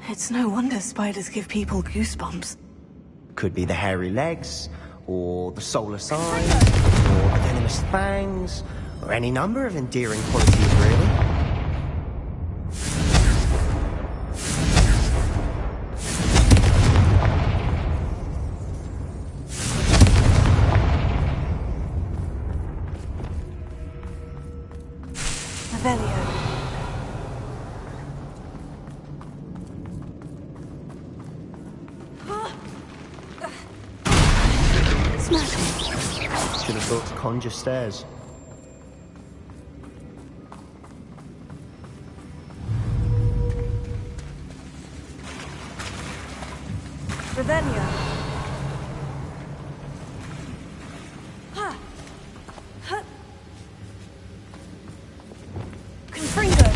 It's no wonder spiders give people goosebumps. Could be the hairy legs, or the solar sign, or the venomous fangs, or any number of endearing qualities, really. Should have thought to conjure stairs. Ravenia. Confringo.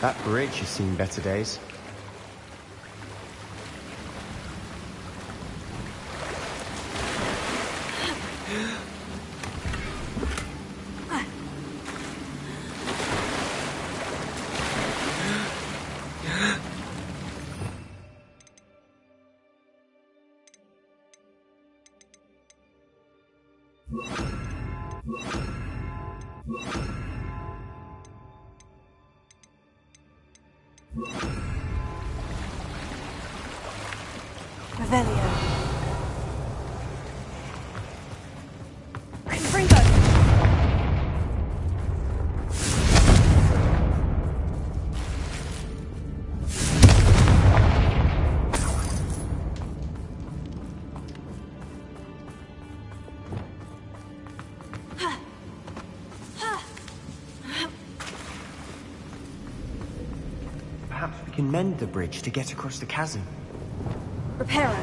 That bridge has seen better days. Revelio. Confringo. Perhaps we can mend the bridge to get across the chasm. Reparo.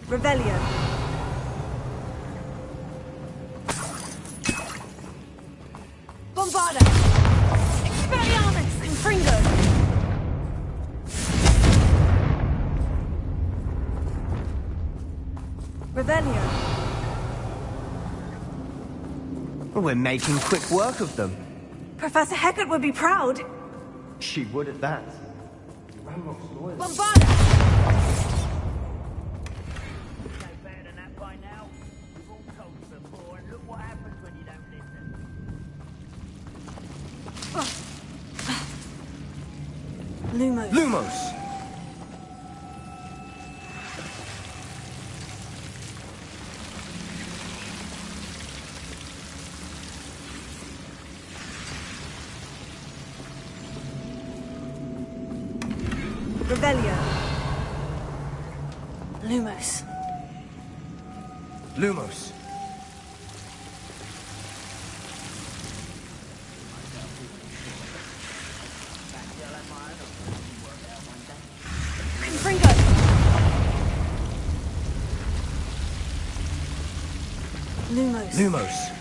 Revelio. Bombarda. Expelliarmus. Confringo. Revelio. Well, we're making quick work of them. Professor Hecat would be proud. She would at that. Bombarda. Lumos. Lumos! Revelio. Lumos. Lumos. Confringo. Lumos. Lumos.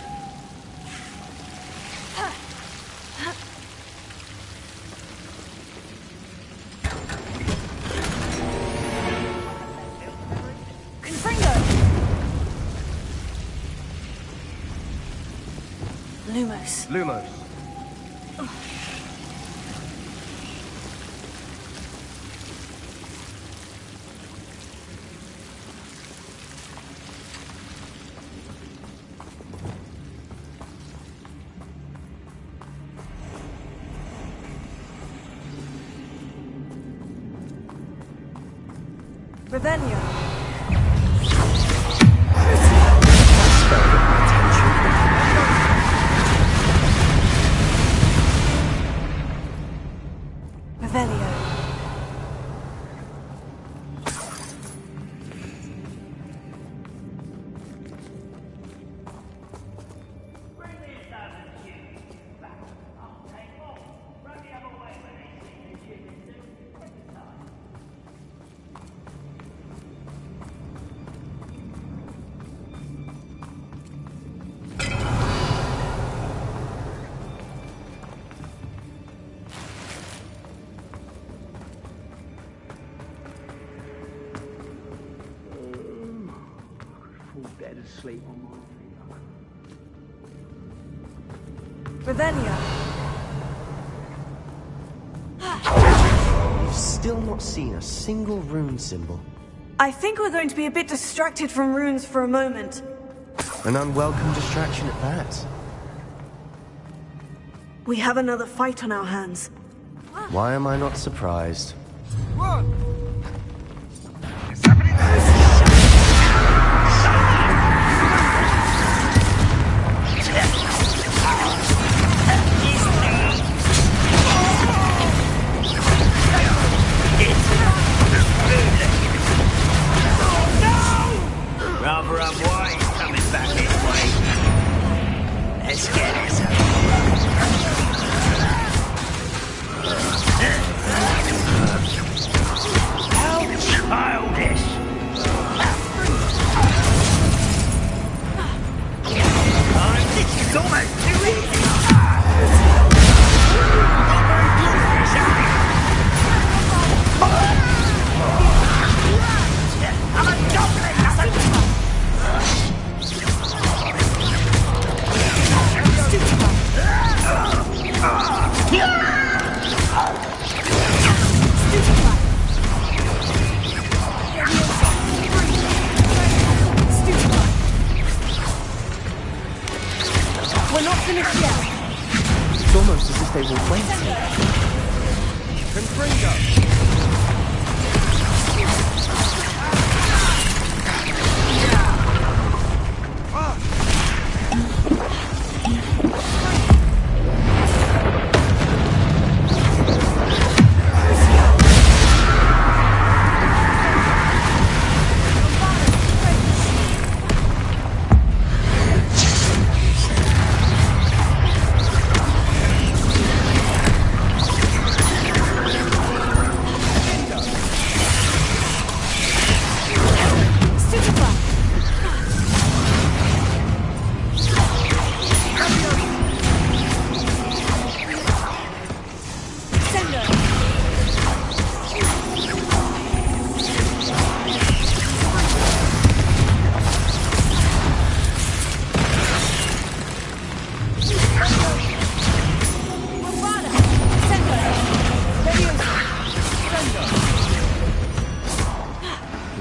Lumos. Lumos. Revelio. Spell got my attention. Revelio. Dead asleep on my feet. Revelio. You've still not seen a single rune symbol. I think we're going to be a bit distracted from runes for a moment. An unwelcome distraction at that. We have another fight on our hands. Why am I not surprised? Rather unwise coming back this way. Let's get it. How childish! This is almost too easy. I'm a goblin! We're not finished yet. It's almost as if they were waiting. Confringo!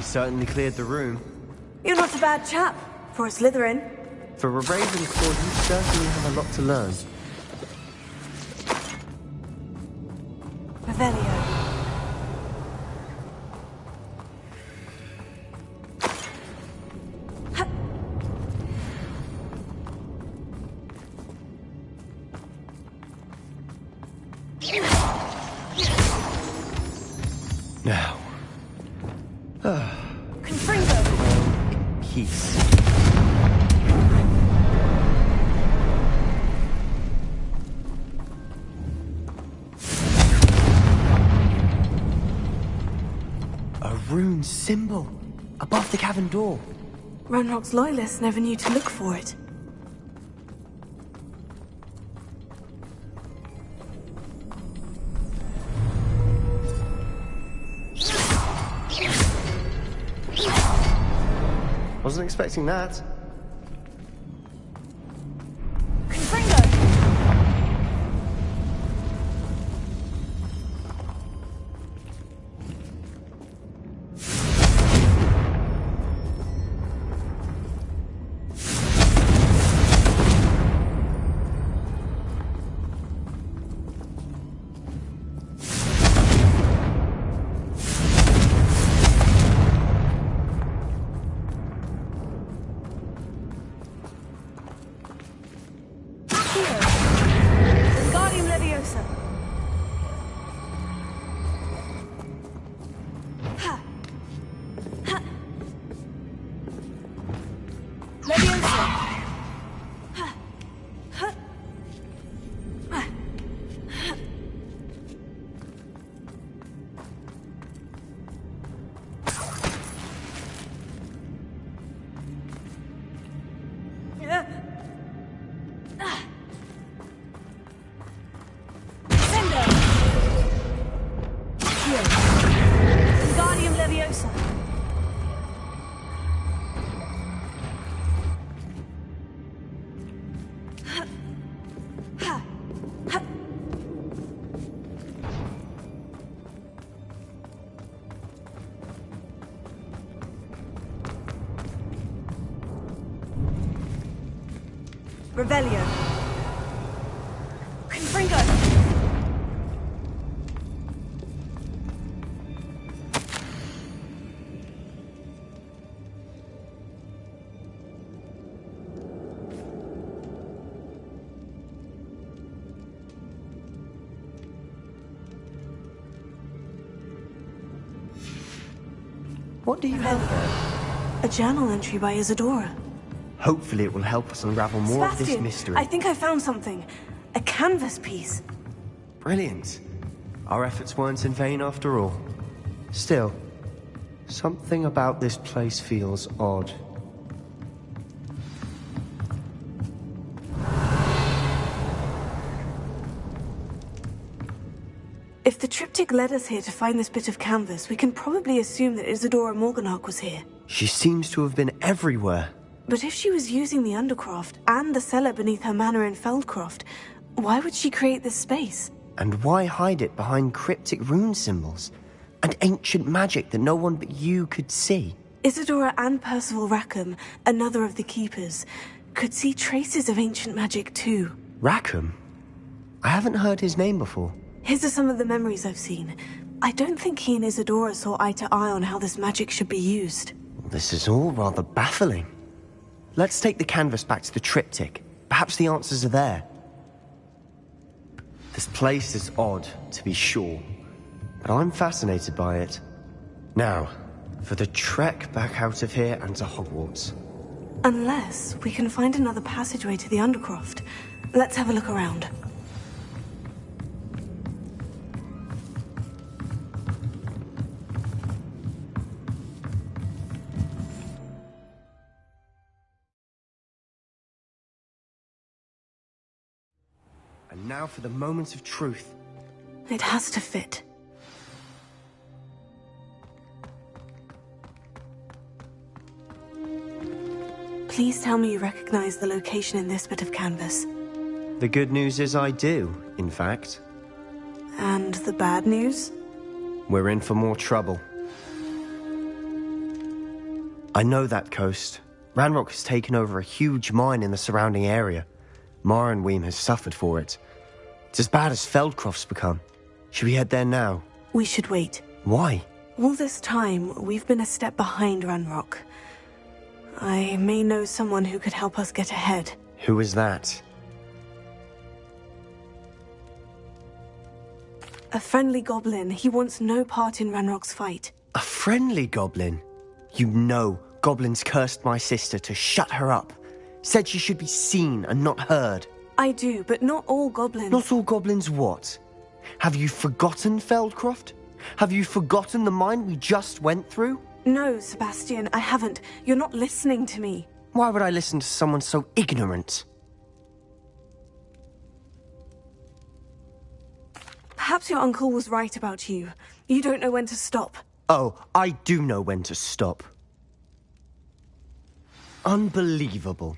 Certainly cleared the room. You're not a bad chap for a Slytherin. For a Ravenclaw, you certainly have a lot to learn. Revelio. Now. Confringo. Peace. A rune symbol above the cavern door. Ranrock's loyalists never knew to look for it. Wasn't expecting that. Confringo. Leviosa! Wingardium Leviosa! Revelio. Confringo. What do you have there? A journal entry by Isadora. Hopefully it will help us unravel more of this Sebastian, mystery. I think I found something. A canvas piece. Brilliant. Our efforts weren't in vain after all. Still, something about this place feels odd. If the triptych led us here to find this bit of canvas, we can probably assume that Isadora Morganach was here. She seems to have been everywhere. But if she was using the Undercroft and the cellar beneath her manor in Feldcroft, why would she create this space? And why hide it behind cryptic rune symbols? And ancient magic that no one but you could see? Isadora and Percival Rackham, another of the Keepers, could see traces of ancient magic too. Rackham? I haven't heard his name before. His are some of the memories I've seen. I don't think he and Isadora saw eye to eye on how this magic should be used. This is all rather baffling. Let's take the canvas back to the triptych. Perhaps the answers are there. This place is odd, to be sure, but I'm fascinated by it. Now, for the trek back out of here and to Hogwarts. Unless we can find another passageway to the Undercroft. Let's have a look around. And now for the moment of truth. It has to fit. Please tell me you recognize the location in this bit of canvas. The good news is I do, in fact. And the bad news? We're in for more trouble. I know that coast. Ranrock has taken over a huge mine in the surrounding area. Mornweem has suffered for it. It's as bad as Feldcroft's become. Should we head there now? We should wait. Why? All this time, we've been a step behind Ranrock. I may know someone who could help us get ahead. Who is that? A friendly goblin. He wants no part in Ranrock's fight. A friendly goblin? You know, goblins cursed my sister to shut her up. Said she should be seen and not heard. I do, but not all goblins. Not all goblins what? Have you forgotten Feldcroft? Have you forgotten the mine we just went through? No, Sebastian, I haven't. You're not listening to me. Why would I listen to someone so ignorant? Perhaps your uncle was right about you. You don't know when to stop. Oh, I do know when to stop. Unbelievable.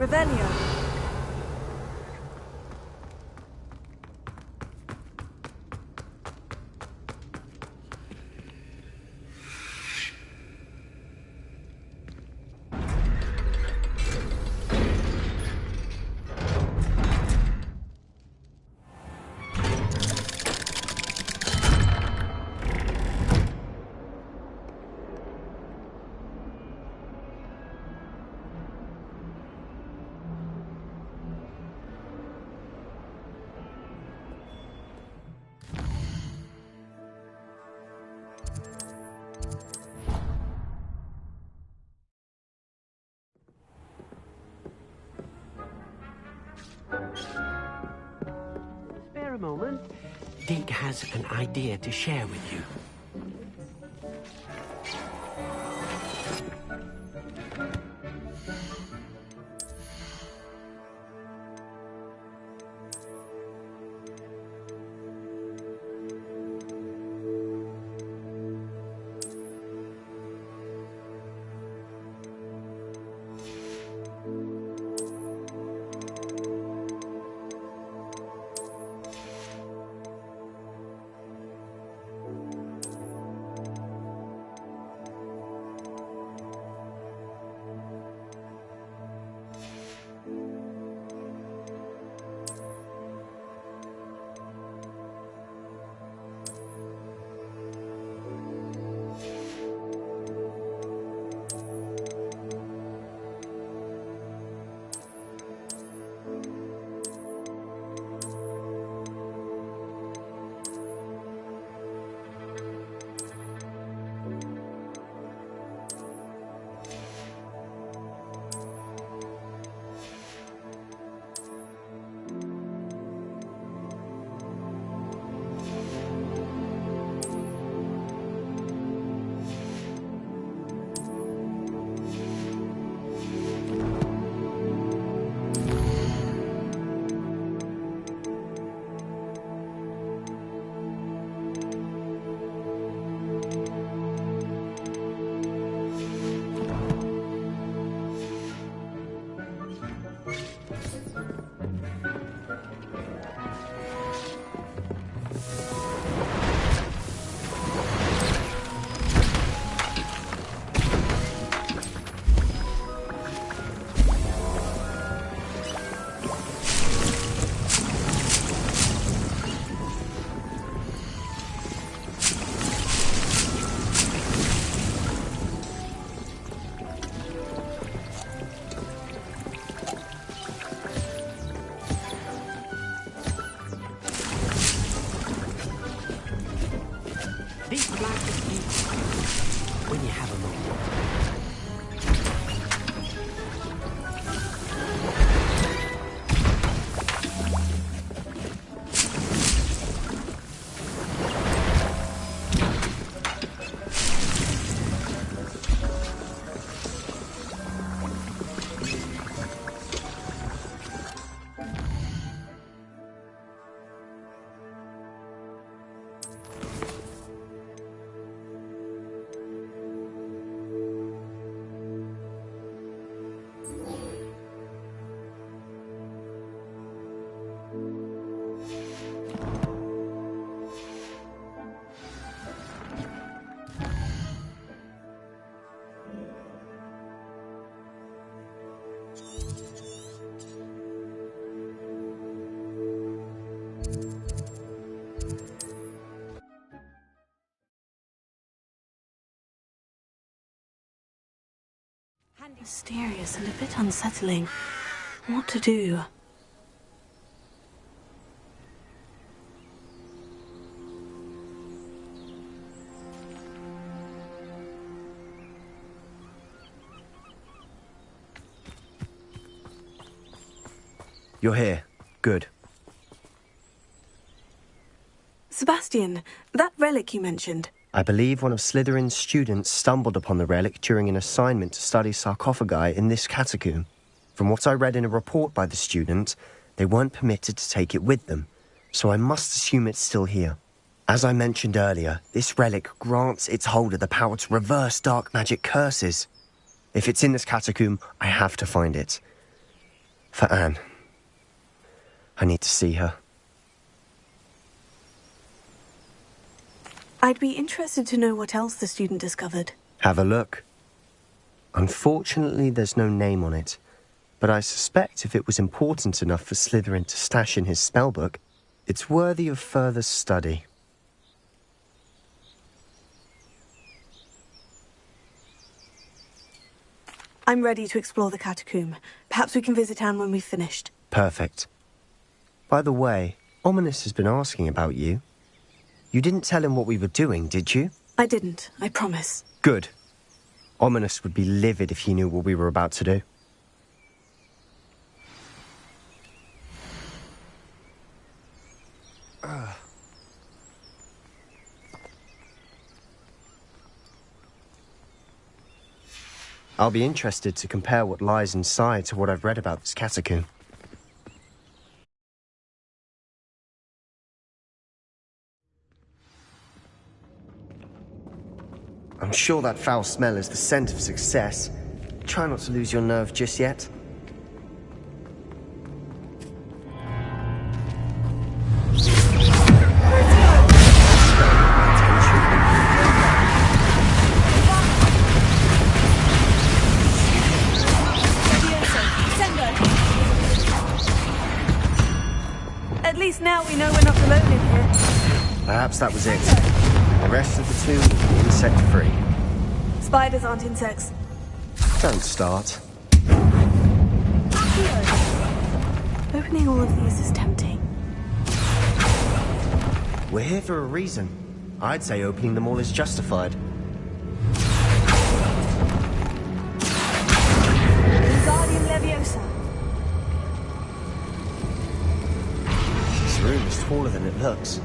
Revelio. Spare a moment. Deke has an idea to share with you. These would like to speak when you have a moment. Mysterious and a bit unsettling. What to do? You're here. Good. Sebastian, that relic you mentioned. I believe one of Slytherin's students stumbled upon the relic during an assignment to study sarcophagi in this catacomb. From what I read in a report by the student, they weren't permitted to take it with them, so I must assume it's still here. As I mentioned earlier, this relic grants its holder the power to reverse dark magic curses. If it's in this catacomb, I have to find it. For Anne. I need to see her. I'd be interested to know what else the student discovered. Have a look. Unfortunately, there's no name on it, but I suspect if it was important enough for Slytherin to stash in his spellbook, it's worthy of further study. I'm ready to explore the catacomb. Perhaps we can visit Anne when we've finished. Perfect. By the way, Ominous has been asking about you. You didn't tell him what we were doing, did you? I didn't, I promise. Good. Ominous would be livid if he knew what we were about to do. I'll be interested to compare what lies inside to what I've read about this catacomb. I'm sure that foul smell is the scent of success. Try not to lose your nerve just yet. At least now we know we're not alone in here. Perhaps that was it. The rest of the tomb will be insect-free. Spiders aren't insects. Don't start. Opening all of these is tempting. We're here for a reason. I'd say opening them all is justified. Wingardium Leviosa. This room is taller than it looks.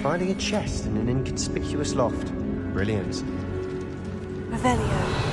Finding a chest in an inconspicuous loft. Brilliant. Revelio.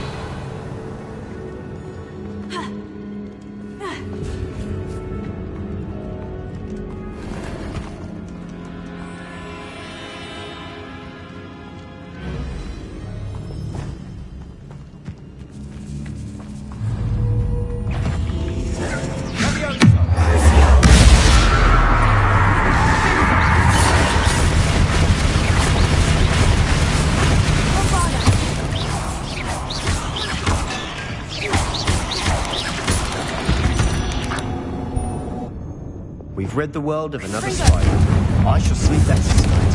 We've rid the world of another spider. I shall sleep better tonight.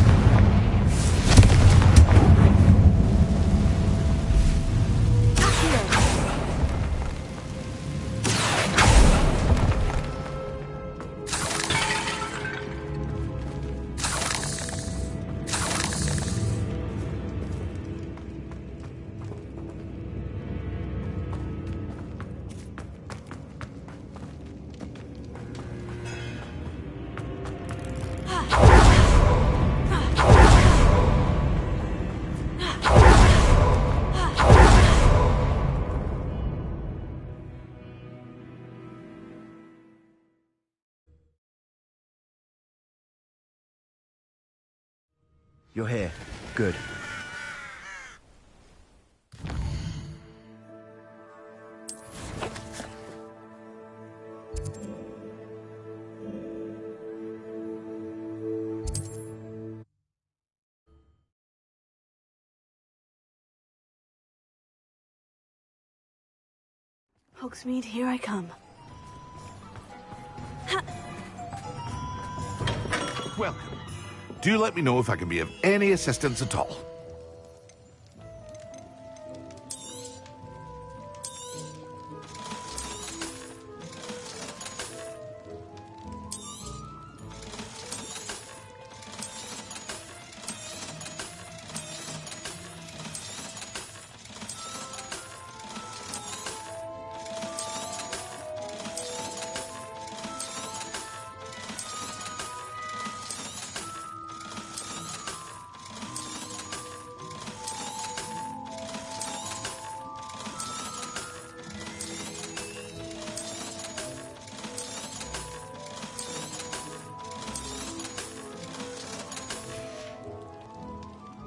You're here. Good. Hogsmeade, here I come. Welcome. Do let me know if I can be of any assistance at all.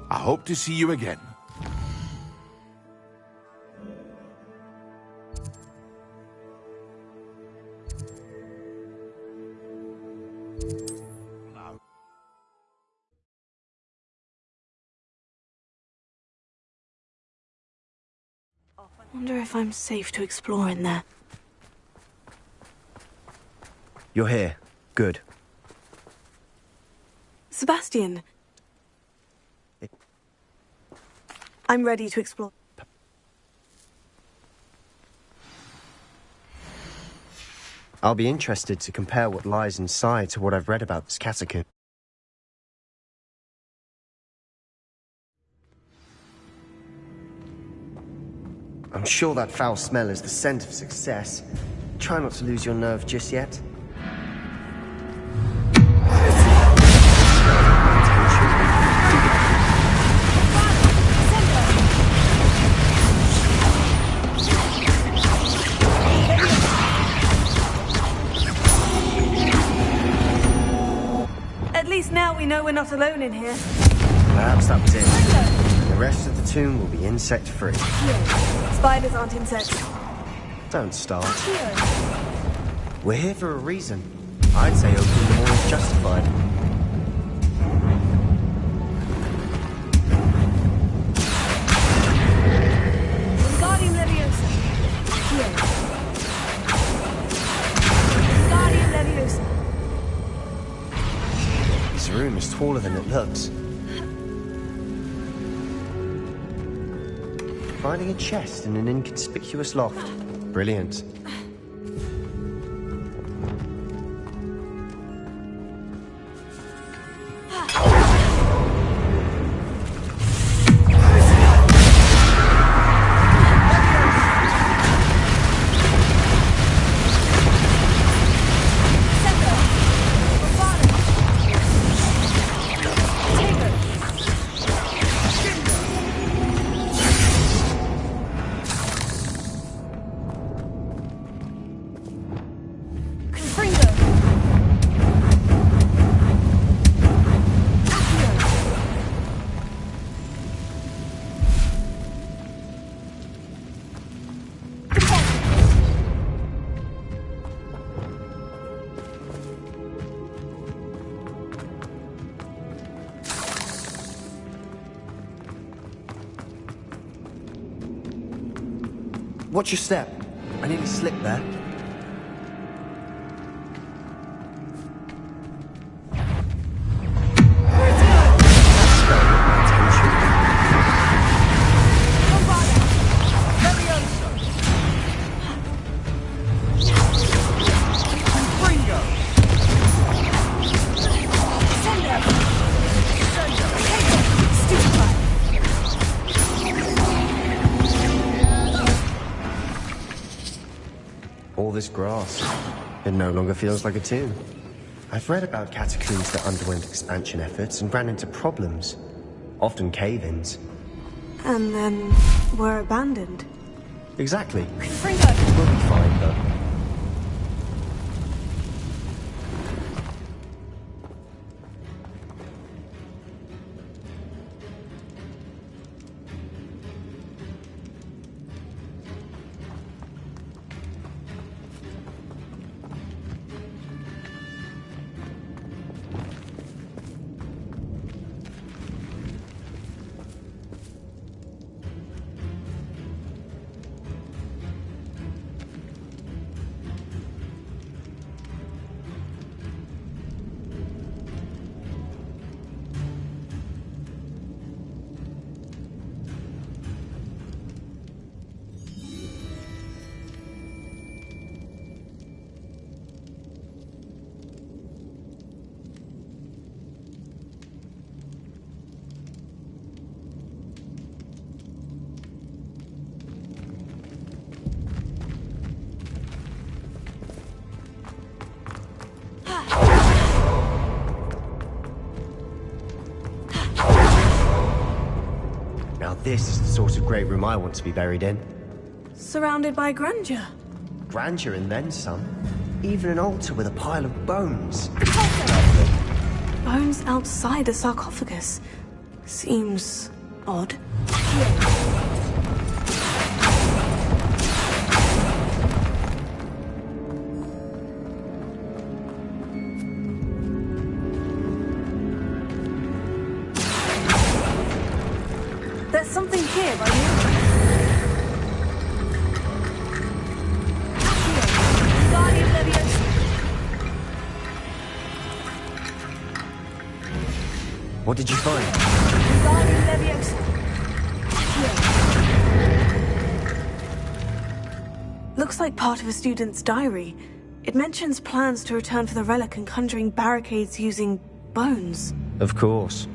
I hope to see you again. Wonder if I'm safe to explore in there. You're here. Good. Sebastian. I'm ready to explore. I'll be interested to compare what lies inside to what I've read about this catacomb. I'm sure that foul smell is the scent of success. Try not to lose your nerve just yet. At least now we know we're not alone in here. Perhaps that was it. The rest of the tomb will be insect-free. Spiders aren't insects. Don't start. We're here for a reason. I'd say opening the door is justified. Wingardium Leviosa. Here. Wingardium Leviosa. This room is taller than it looks. Finding a chest in an inconspicuous loft. Brilliant. Watch your step. I nearly slipped there. All this grass, it no longer feels like a tomb. I've read about catacombs that underwent expansion efforts and ran into problems, often cave-ins. And then were abandoned. Exactly. We'll be fine, though. Now this is the sort of great room I want to be buried in. Surrounded by grandeur. Grandeur and then some. Even an altar with a pile of bones. Bones outside a sarcophagus. Seems odd. What did you find? Looks like part of a student's diary. It mentions plans to return for the relic and conjuring barricades using bones. Of course.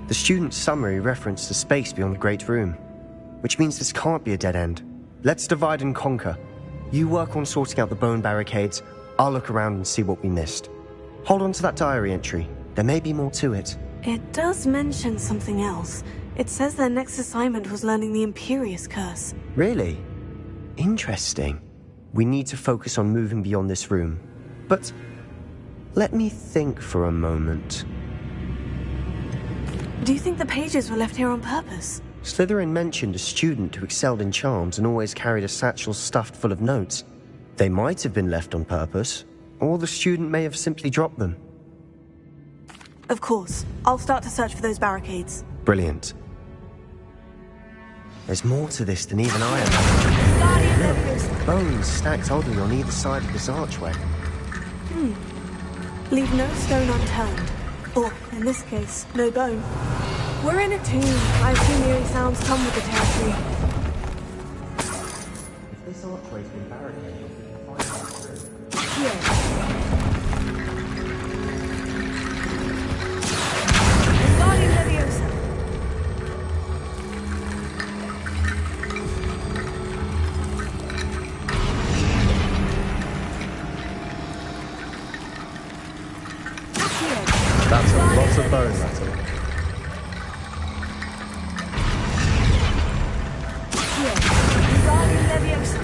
The student's summary referenced a space beyond the Great Room, which means this can't be a dead end. Let's divide and conquer. You work on sorting out the bone barricades, I'll look around and see what we missed. Hold on to that diary entry. There may be more to it. It does mention something else. It says their next assignment was learning the Imperious Curse. Really? Interesting. We need to focus on moving beyond this room. But let me think for a moment. Do you think the pages were left here on purpose? Slytherin mentioned a student who excelled in charms and always carried a satchel stuffed full of notes. They might have been left on purpose, or the student may have simply dropped them. Of course. I'll start to search for those barricades. Brilliant. There's more to this than even I imagined. Look, bones stacked oddly on either side of this archway. Leave no stone unturned. Or, in this case, no bone. We're in a tomb. I assume eerie sounds come with the territory. If this archway's been barricaded, we can find out through. Wingardium Leviosa. That's a lot of bone rattle. Wingardium Leviosa.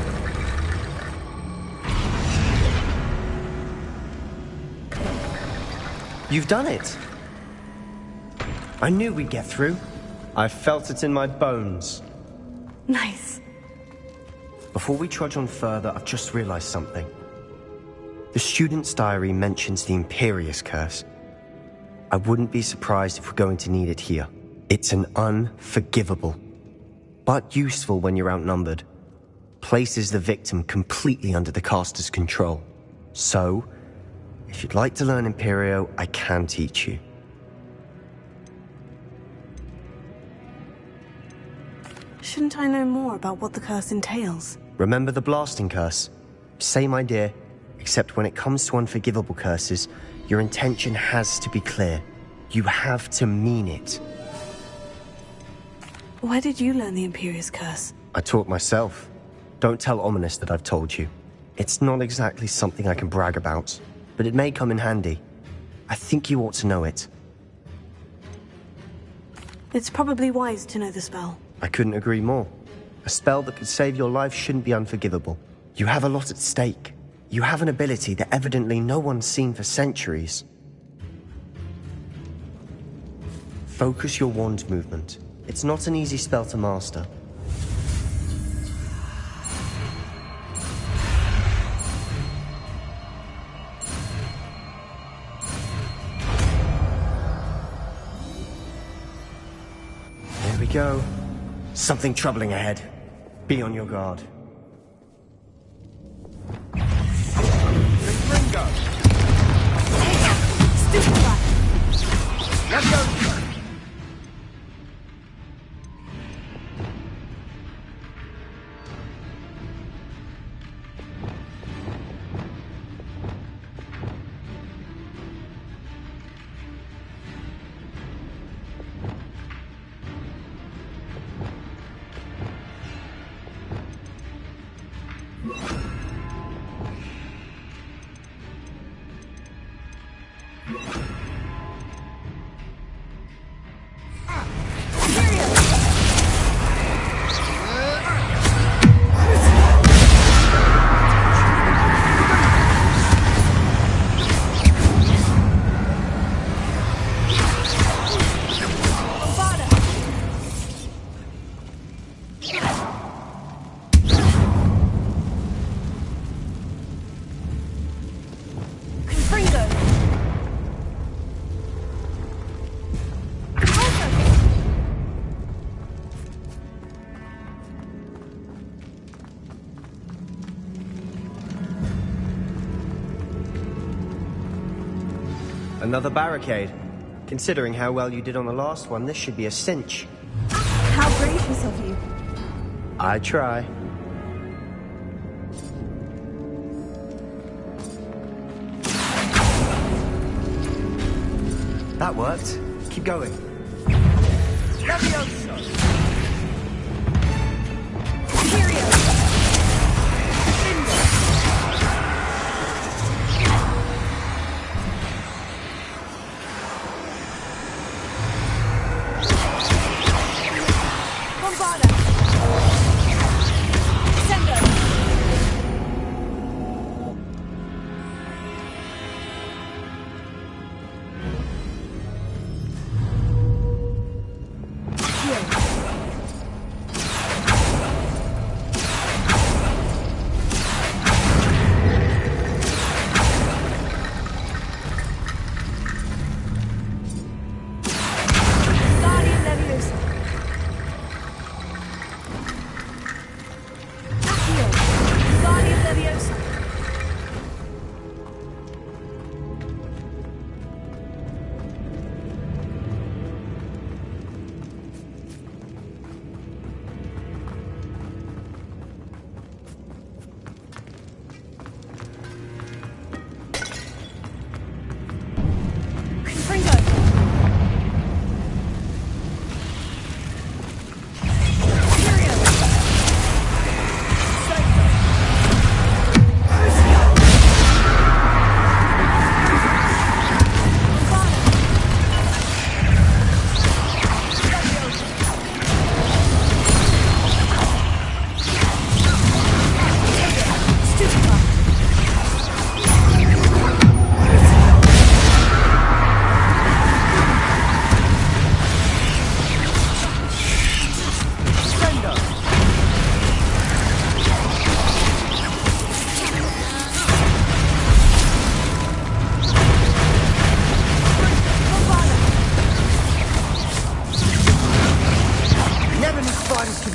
You've done it! I knew we'd get through. I felt it in my bones. Nice. Before we trudge on further, I've just realized something. The student's diary mentions the Imperious Curse. I wouldn't be surprised if we're going to need it here. It's an unforgivable, but useful when you're outnumbered. Places the victim completely under the caster's control. So, if you'd like to learn Imperio, I can teach you. Shouldn't I know more about what the curse entails? Remember the blasting curse? Same idea, except when it comes to unforgivable curses, your intention has to be clear. You have to mean it. Where did you learn the Imperious Curse? I taught myself. Don't tell Ominous that I've told you. It's not exactly something I can brag about, but it may come in handy. I think you ought to know it. It's probably wise to know the spell. I couldn't agree more. A spell that could save your life shouldn't be unforgivable. You have a lot at stake. You have an ability that evidently no one's seen for centuries. Focus your wand movement. It's not an easy spell to master. There we go. Something troubling ahead. Be on your guard. Ringo! Let's go! Another barricade. Considering how well you did on the last one, this should be a cinch. How gracious of you. I try. That worked. Keep going. Levioso!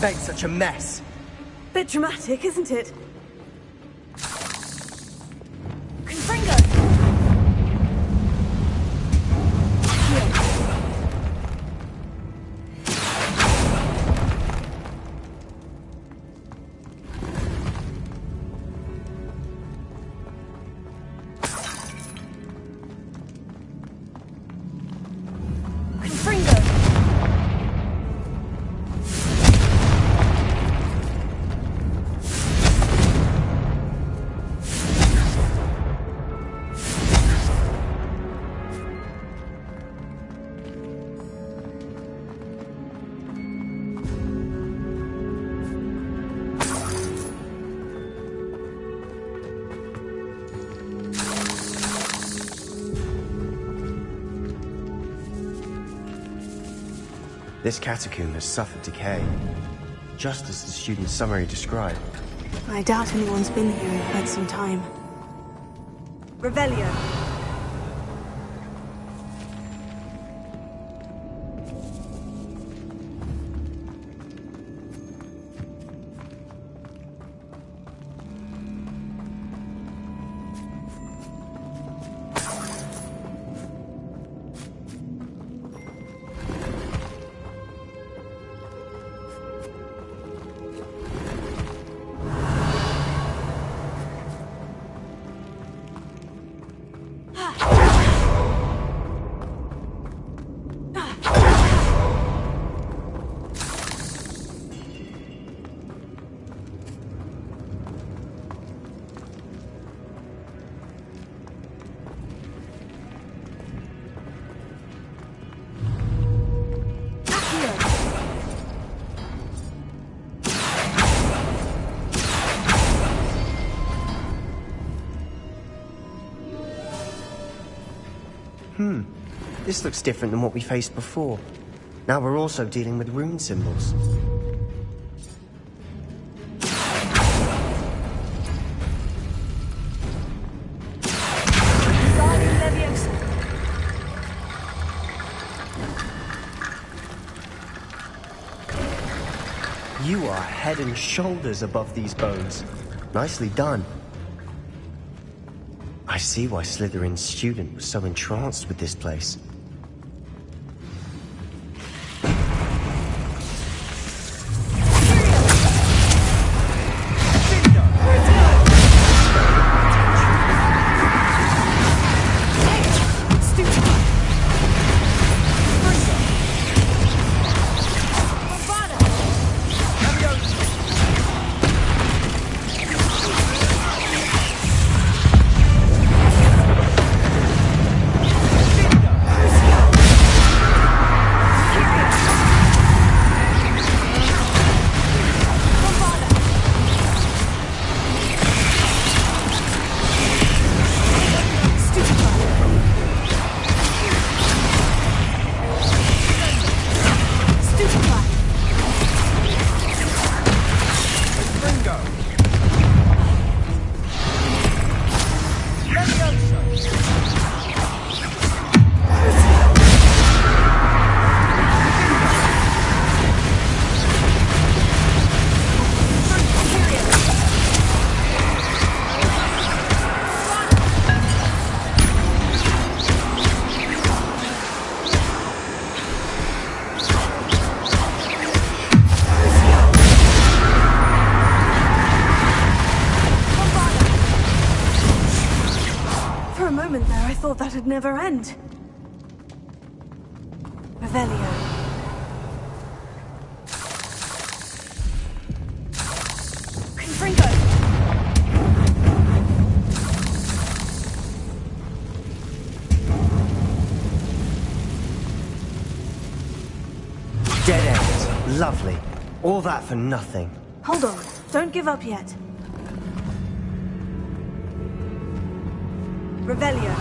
Make such a mess. Bit dramatic, isn't it? Confringo! This catacomb has suffered decay, just as the student's summary described. I doubt anyone's been here in quite some time. Revelio. This looks different than what we faced before. Now we're also dealing with rune symbols. You are head and shoulders above these bones. Nicely done. I see why Slytherin's student was so entranced with this place. I thought that'd never end. Revelio. Confringo! Dead end. Lovely. All that for nothing. Hold on. Don't give up yet. Revelio.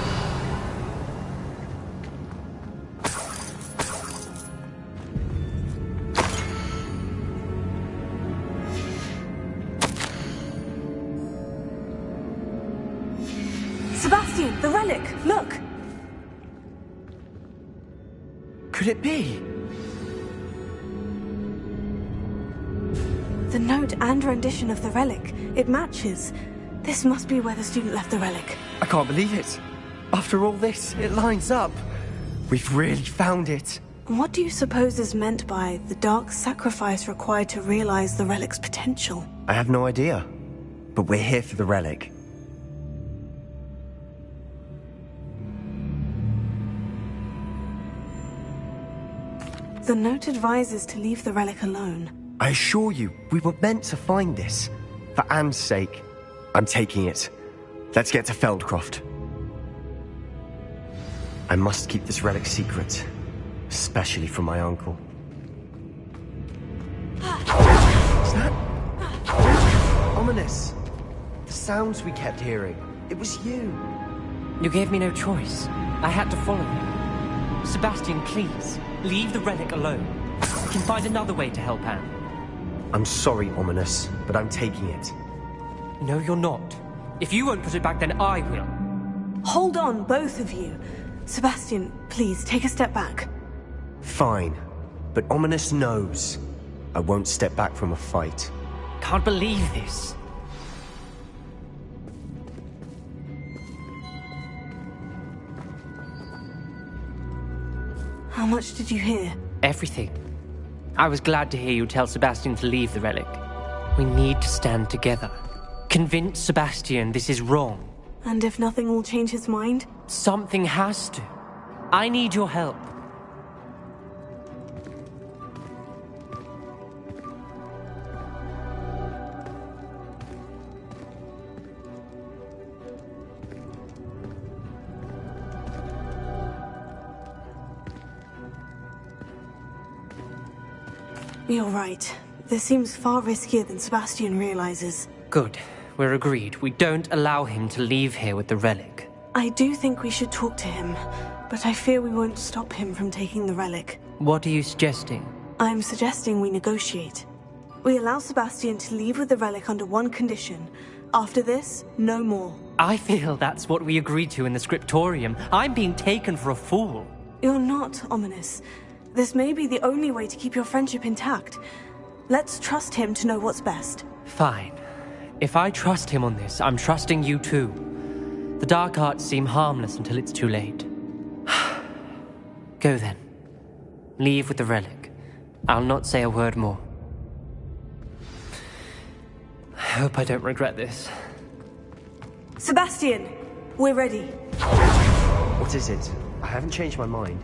Sebastian, the relic! Look! Could it be? The note and rendition of the relic. It matches. This must be where the student left the relic. I can't believe it. After all this, it lines up. We've really found it. What do you suppose is meant by the dark sacrifice required to realize the relic's potential? I have no idea. But we're here for the relic. The note advises to leave the relic alone. I assure you, we were meant to find this. For Anne's sake, I'm taking it. Let's get to Feldcroft. I must keep this relic secret, especially from my uncle. Is that ominous? The sounds we kept hearing. It was you. You gave me no choice. I had to follow you. Sebastian, please, leave the relic alone. We can find another way to help Anne. I'm sorry, Ominous, but I'm taking it. No, you're not. If you won't put it back, then I will. Hold on, both of you. Sebastian, please, take a step back. Fine. But Ominous knows. I won't step back from a fight. Can't believe this. How much did you hear? Everything. I was glad to hear you tell Sebastian to leave the relic. We need to stand together. Convince Sebastian this is wrong. And if nothing will change his mind? Something has to. I need your help. You're right. This seems far riskier than Sebastian realizes. Good. We're agreed. We don't allow him to leave here with the relic. I do think we should talk to him, but I fear we won't stop him from taking the relic. What are you suggesting? I'm suggesting we negotiate. We allow Sebastian to leave with the relic under one condition. After this, no more. I feel that's what we agreed to in the scriptorium. I'm being taken for a fool. You're not, Ominous. This may be the only way to keep your friendship intact. Let's trust him to know what's best. Fine. If I trust him on this, I'm trusting you too. The dark arts seem harmless until it's too late. Go then. Leave with the relic. I'll not say a word more. I hope I don't regret this. Sebastian, we're ready. What is it? I haven't changed my mind.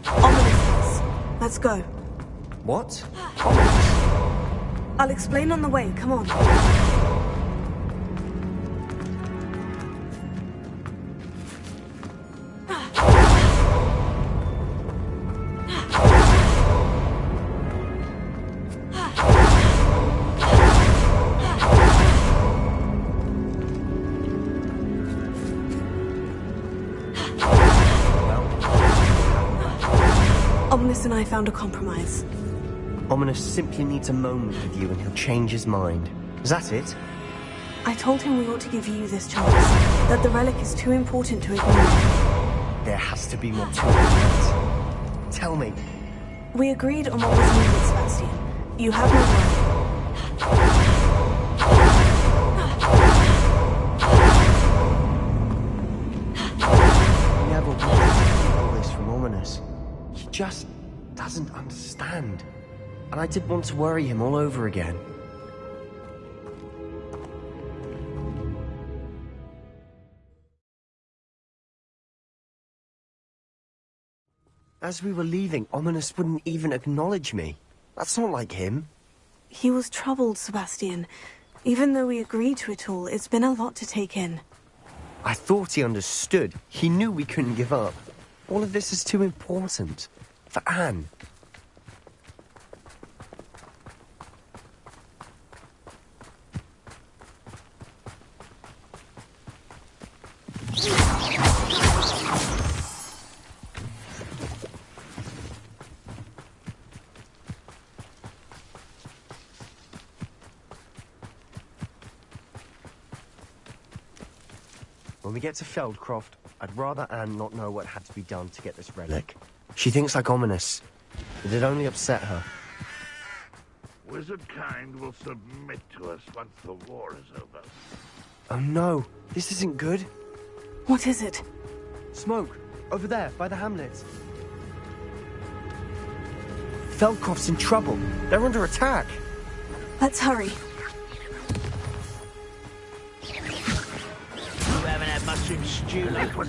Ominous, let's go. What? I'll explain on the way, come on. Ominous and I found a compromise. Ominous simply needs a moment with you and he'll change his mind. Is that it? I told him we ought to give you this chance, that the relic is too important to ignore. There has to be more to it. Tell me. We agreed on what was needed, Sebastian. You have my word. I never wanted to keep all this from Ominous. He just doesn't understand. And I didn't want to worry him all over again. As we were leaving, Ominous wouldn't even acknowledge me. That's not like him. He was troubled, Sebastian. Even though we agreed to it all, it's been a lot to take in. I thought he understood. He knew we couldn't give up. All of this is too important. For Anne. When we get to Feldcroft, I'd rather Anne not know what had to be done to get this relic. She thinks like Ominous. It'd only upset her. Wizard kind will submit to us once the war is over. Oh no, this isn't good. What is it? Smoke, over there, by the hamlet. Feldcroft's in trouble. They're under attack. Let's hurry. You haven't had mushroom stew. That was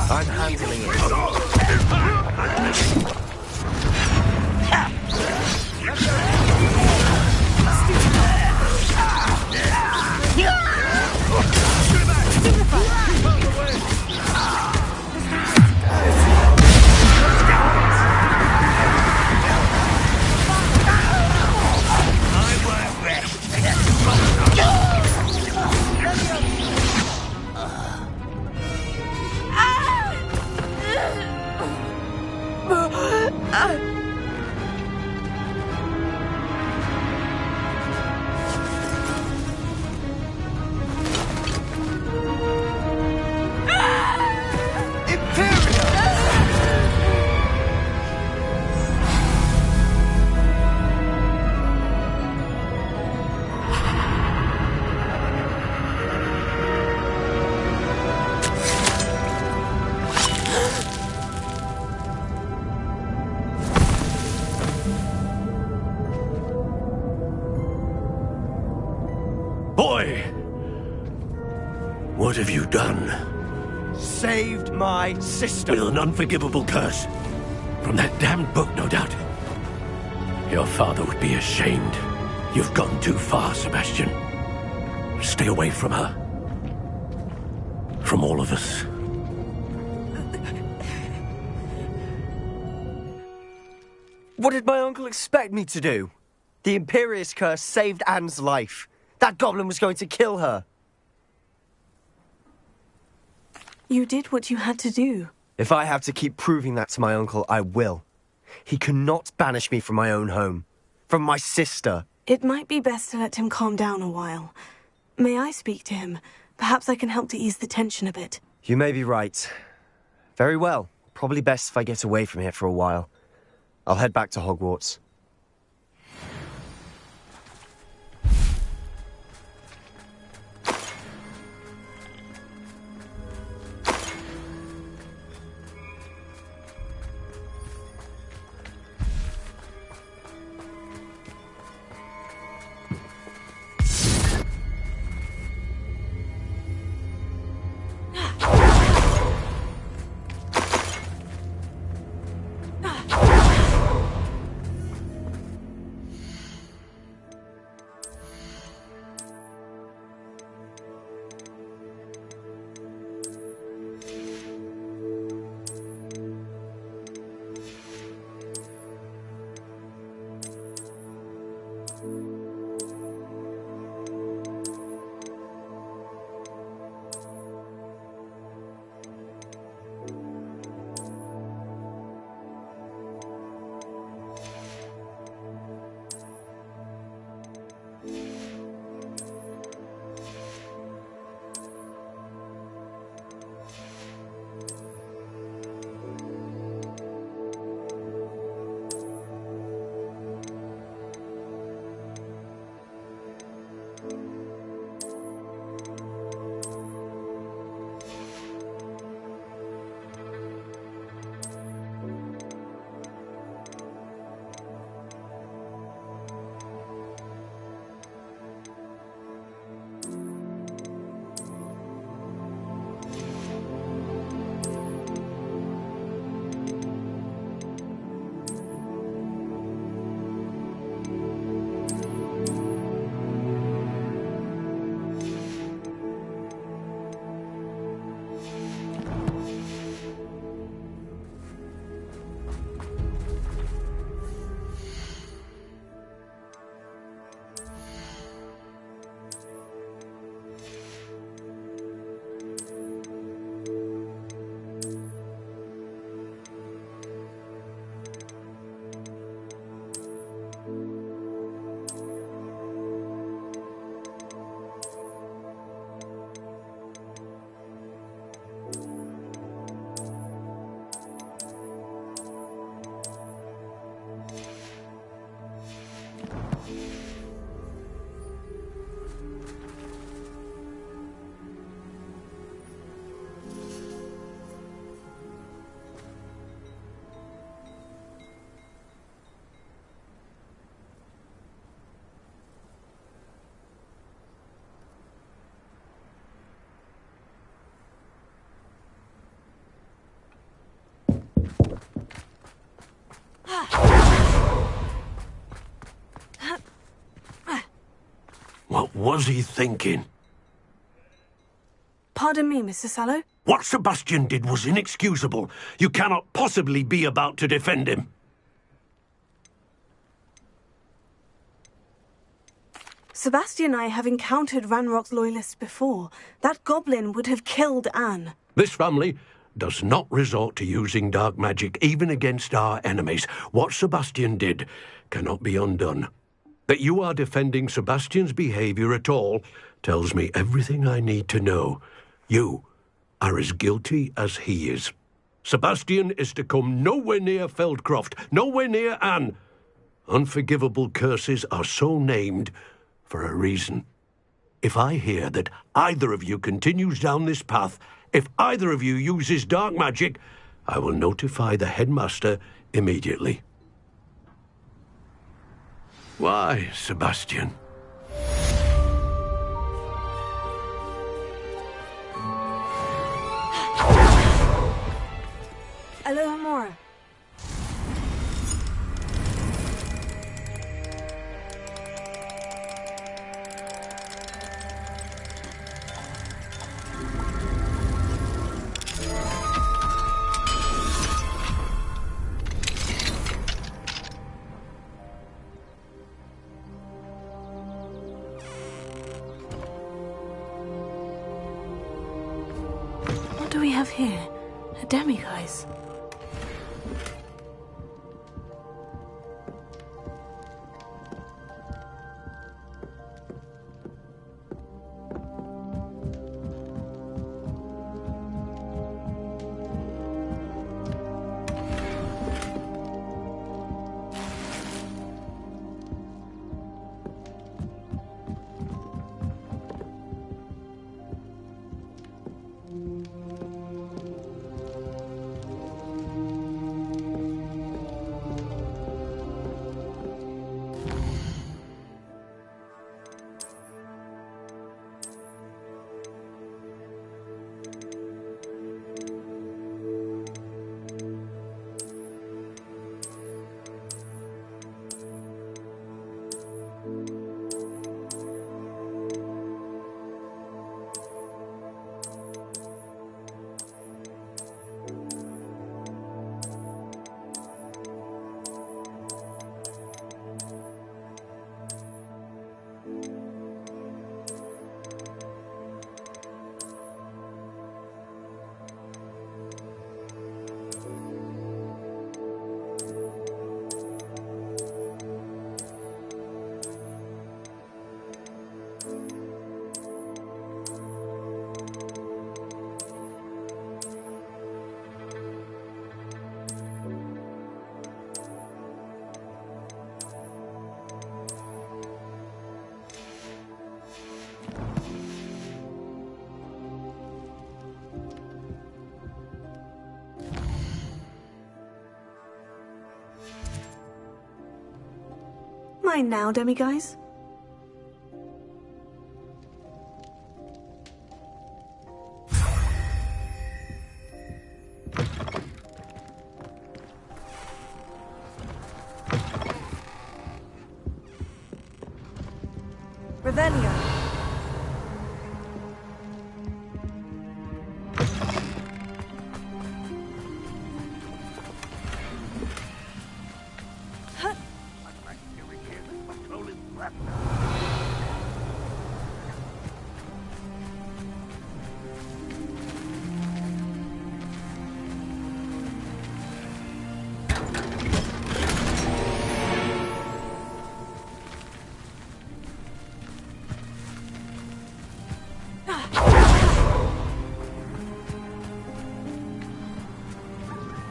I'm handling it. Boy! What have you done? Saved my sister. With an unforgivable curse. From that damned book, no doubt. Your father would be ashamed. You've gone too far, Sebastian. Stay away from her. From all of us. What did my uncle expect me to do? The Imperious curse saved Anne's life. That goblin was going to kill her. You did what you had to do. If I have to keep proving that to my uncle, I will. He cannot banish me from my own home. From my sister. It might be best to let him calm down a while. May I speak to him? Perhaps I can help to ease the tension a bit. You may be right. Very well. Probably best if I get away from here for a while. I'll head back to Hogwarts. was he thinking? Pardon me, Mr. Sallow. What Sebastian did was inexcusable. You cannot possibly be about to defend him. Sebastian and I have encountered Ranrock's loyalists before. That goblin would have killed Anne. This family does not resort to using dark magic even against our enemies. What Sebastian did cannot be undone. That you are defending Sebastian's behavior at all tells me everything I need to know. You are as guilty as he is. Sebastian is to come nowhere near Feldcroft, nowhere near Anne. Unforgivable curses are so named for a reason. If I hear that either of you continues down this path, if either of you uses dark magic, I will notify the headmaster immediately. Why, Sebastian? Aloha Mora. What do we have here? A demiguise. Mine now, demiguise. Revelio.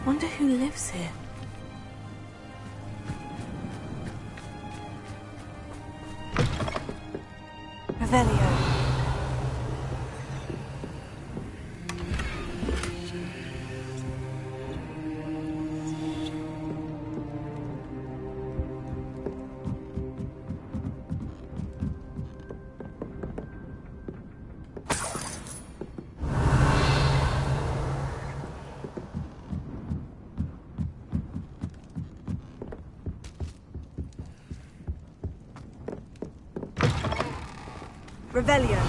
Wonder who lives here. Revelio. Revelio.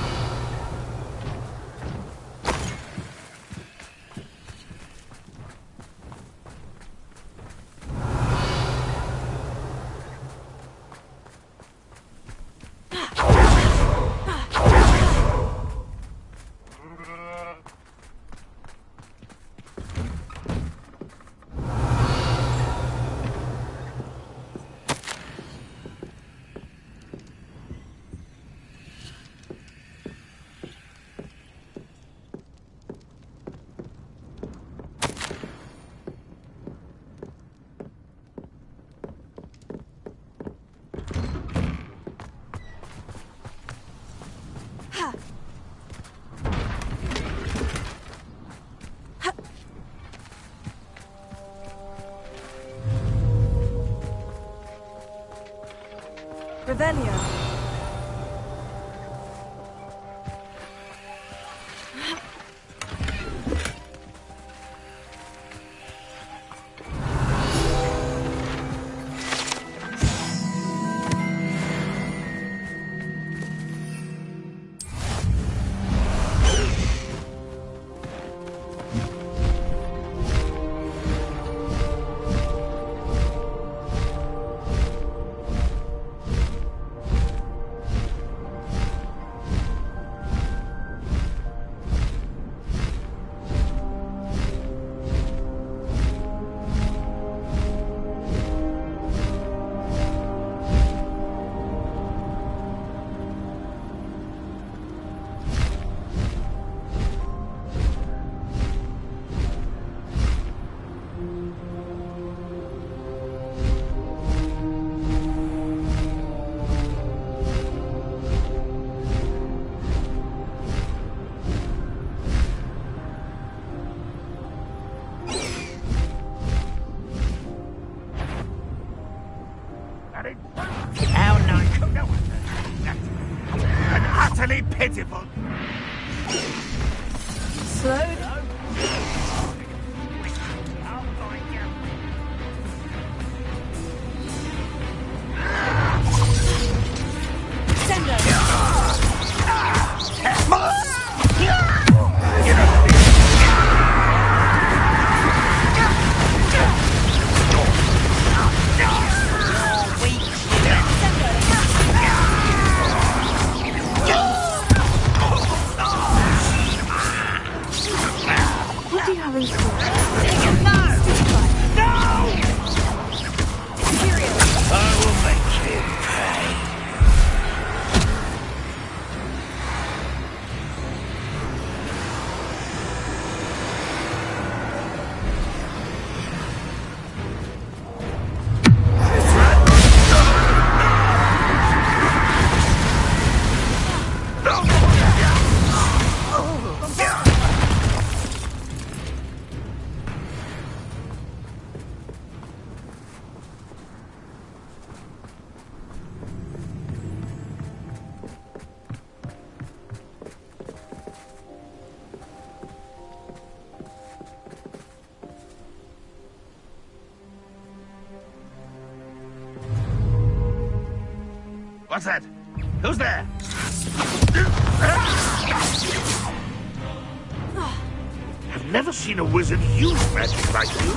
Revelio. How nice. No, and utterly pitiful. Slow down. What do you have in store? I will make you pay. What's that? Who's there? I've never seen a wizard use magic like you.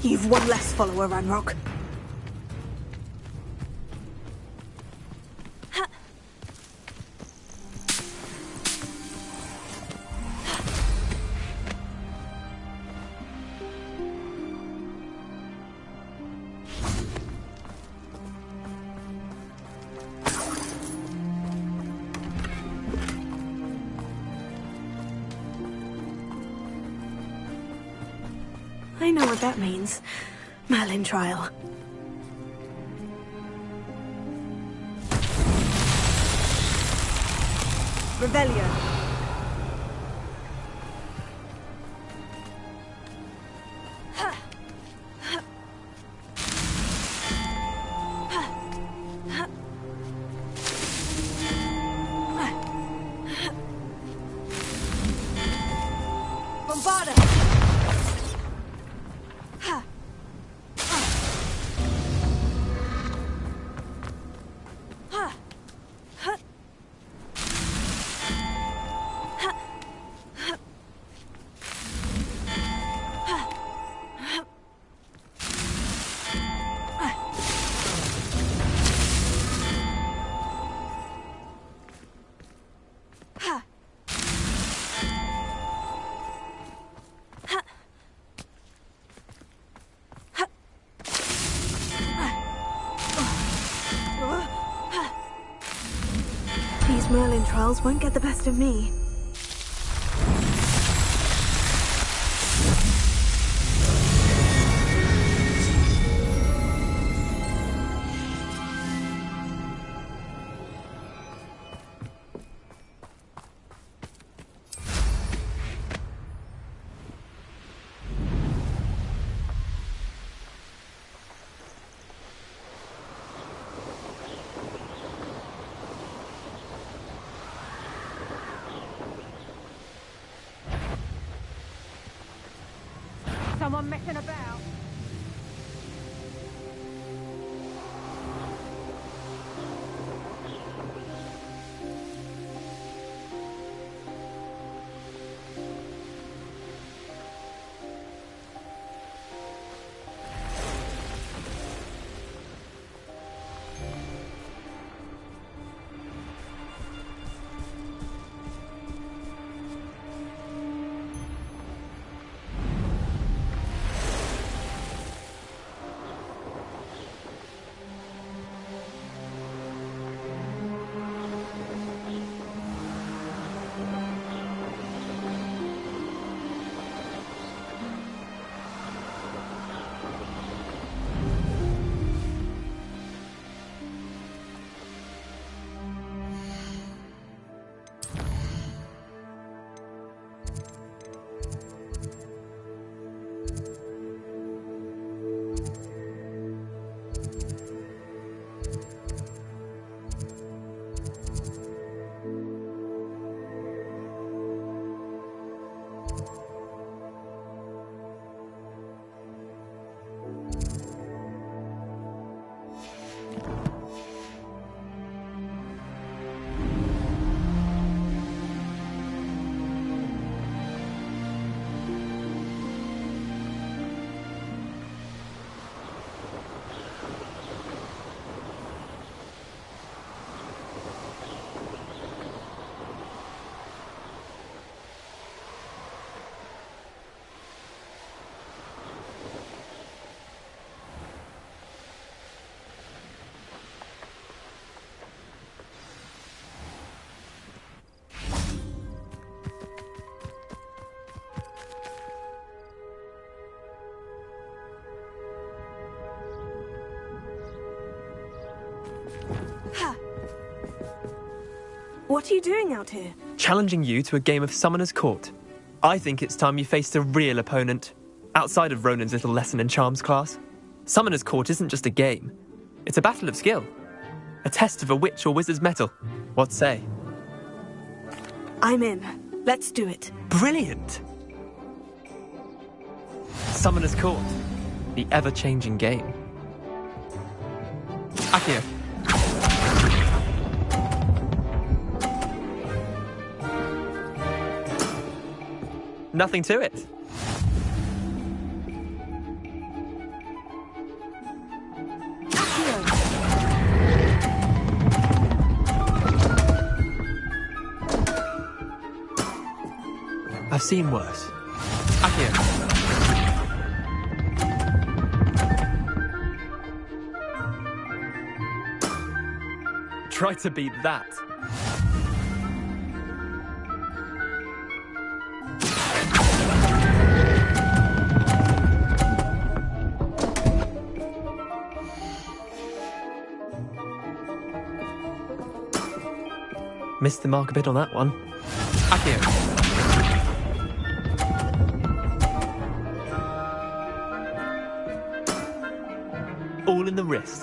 You've one less follower, Ranrock. I know what that means. Merlin trial. Revelio. Bombarda. These Merlin trials won't get the best of me. Someone messing about. What are you doing out here? Challenging you to a game of Summoner's Court. I think it's time you faced a real opponent, outside of Ronan's little lesson in charms class. Summoner's Court isn't just a game. It's a battle of skill. A test of a witch or wizard's mettle. What say? I'm in. Let's do it. Brilliant! Summoner's Court. The ever-changing game. Akio. Nothing to it. I've seen worse. Akio. Try to beat that. Missed the mark a bit on that one. Accio. All in the wrist.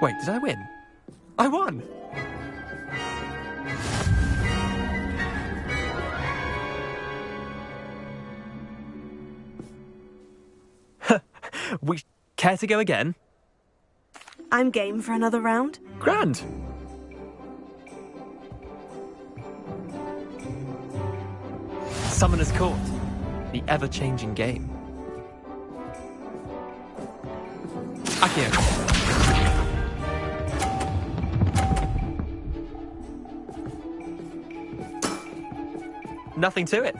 Wait, did I win? I won! We care to go again? I'm game for another round. Grand! Summoner's Court. The ever-changing game. Accio. Nothing to it.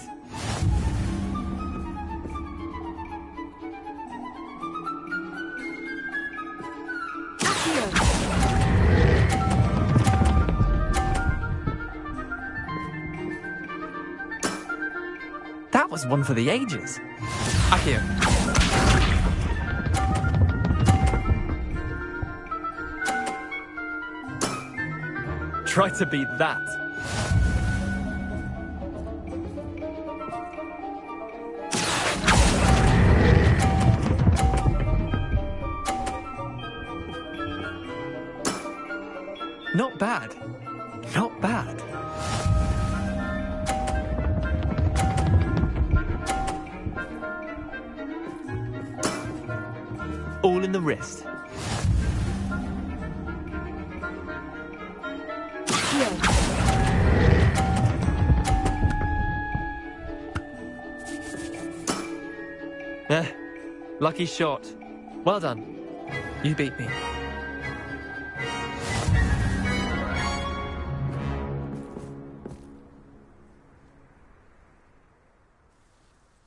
That was one for the ages. Accio. Try to beat that. Not bad. Not bad. All in the wrist. Lucky shot. Well done. You beat me.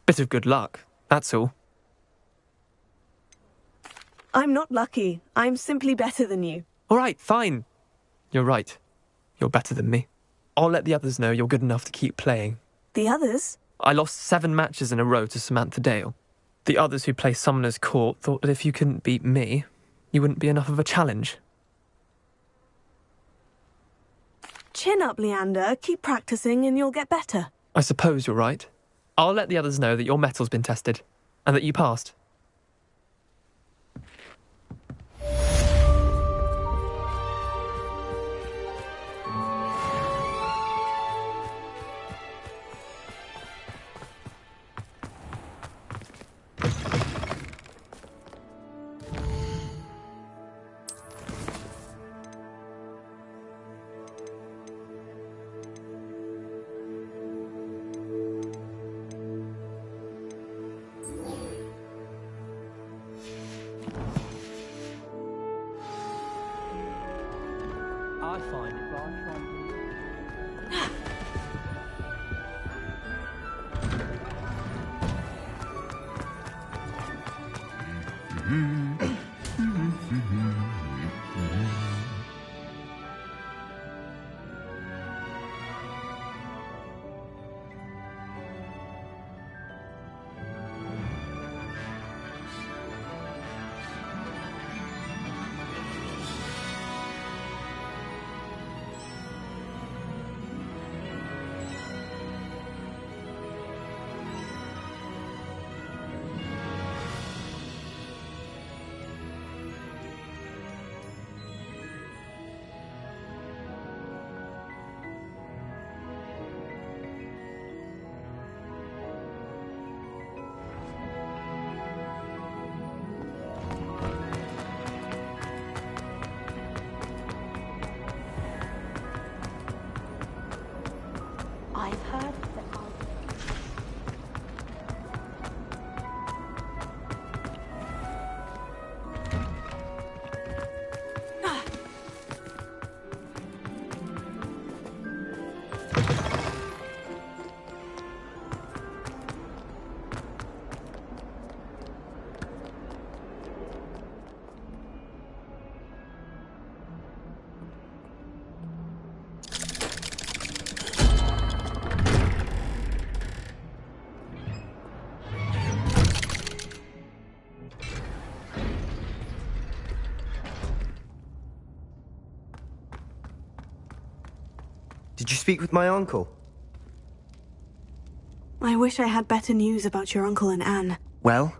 Bit of good luck, that's all. I'm not lucky. I'm simply better than you. All right, fine. You're right. You're better than me. I'll let the others know you're good enough to keep playing. The others? I lost 7 matches in a row to Samantha Dale. The others who play Summoner's Court thought that if you couldn't beat me, you wouldn't be enough of a challenge. Chin up, Leander. Keep practicing and you'll get better. I suppose you're right. I'll let the others know that your metal's been tested, and that you passed. I find it I've heard that Did you speak with my uncle? I wish I had better news about your uncle and Anne. Well,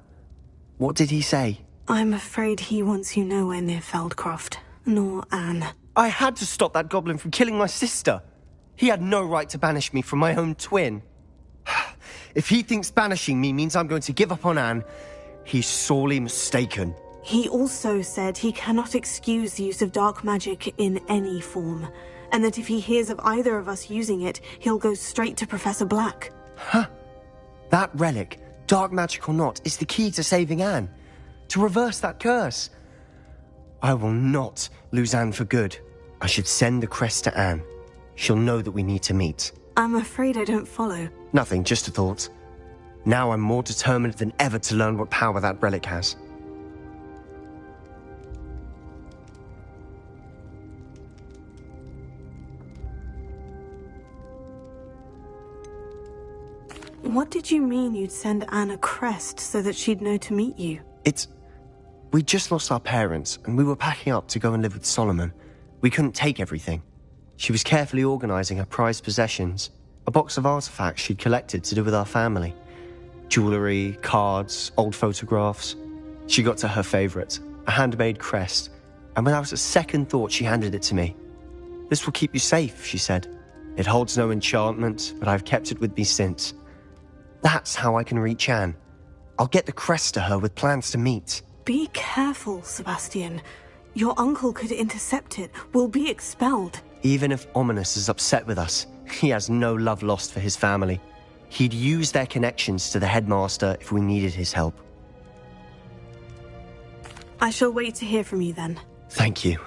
what did he say? I'm afraid he wants you nowhere near Feldcroft, nor Anne. I had to stop that goblin from killing my sister. He had no right to banish me from my own twin. If he thinks banishing me means I'm going to give up on Anne, he's sorely mistaken. He also said he cannot excuse the use of dark magic in any form, and that if he hears of either of us using it, he'll go straight to Professor Black. Huh. That relic, dark magic or not, is the key to saving Anne. To reverse that curse. I will not lose Anne for good. I should send the crest to Anne. She'll know that we need to meet. I'm afraid I don't follow. Nothing, just a thought. Now I'm more determined than ever to learn what power that relic has. What did you mean you'd send Anne a crest so that she'd know to meet you? We just lost our parents, and we were packing up to go and live with Solomon. We couldn't take everything. She was carefully organizing her prized possessions, a box of artifacts she'd collected to do with our family. Jewelry, cards, old photographs. She got to her favorite, a handmade crest, and without a second thought she handed it to me. This will keep you safe, she said. It holds no enchantment, but I've kept it with me since. That's how I can reach Anne. I'll get the crest to her with plans to meet. Be careful, Sebastian. Your uncle could intercept it. We'll be expelled. Even if Ominous is upset with us, he has no love lost for his family. He'd use their connections to the headmaster if we needed his help. I shall wait to hear from you then. Thank you.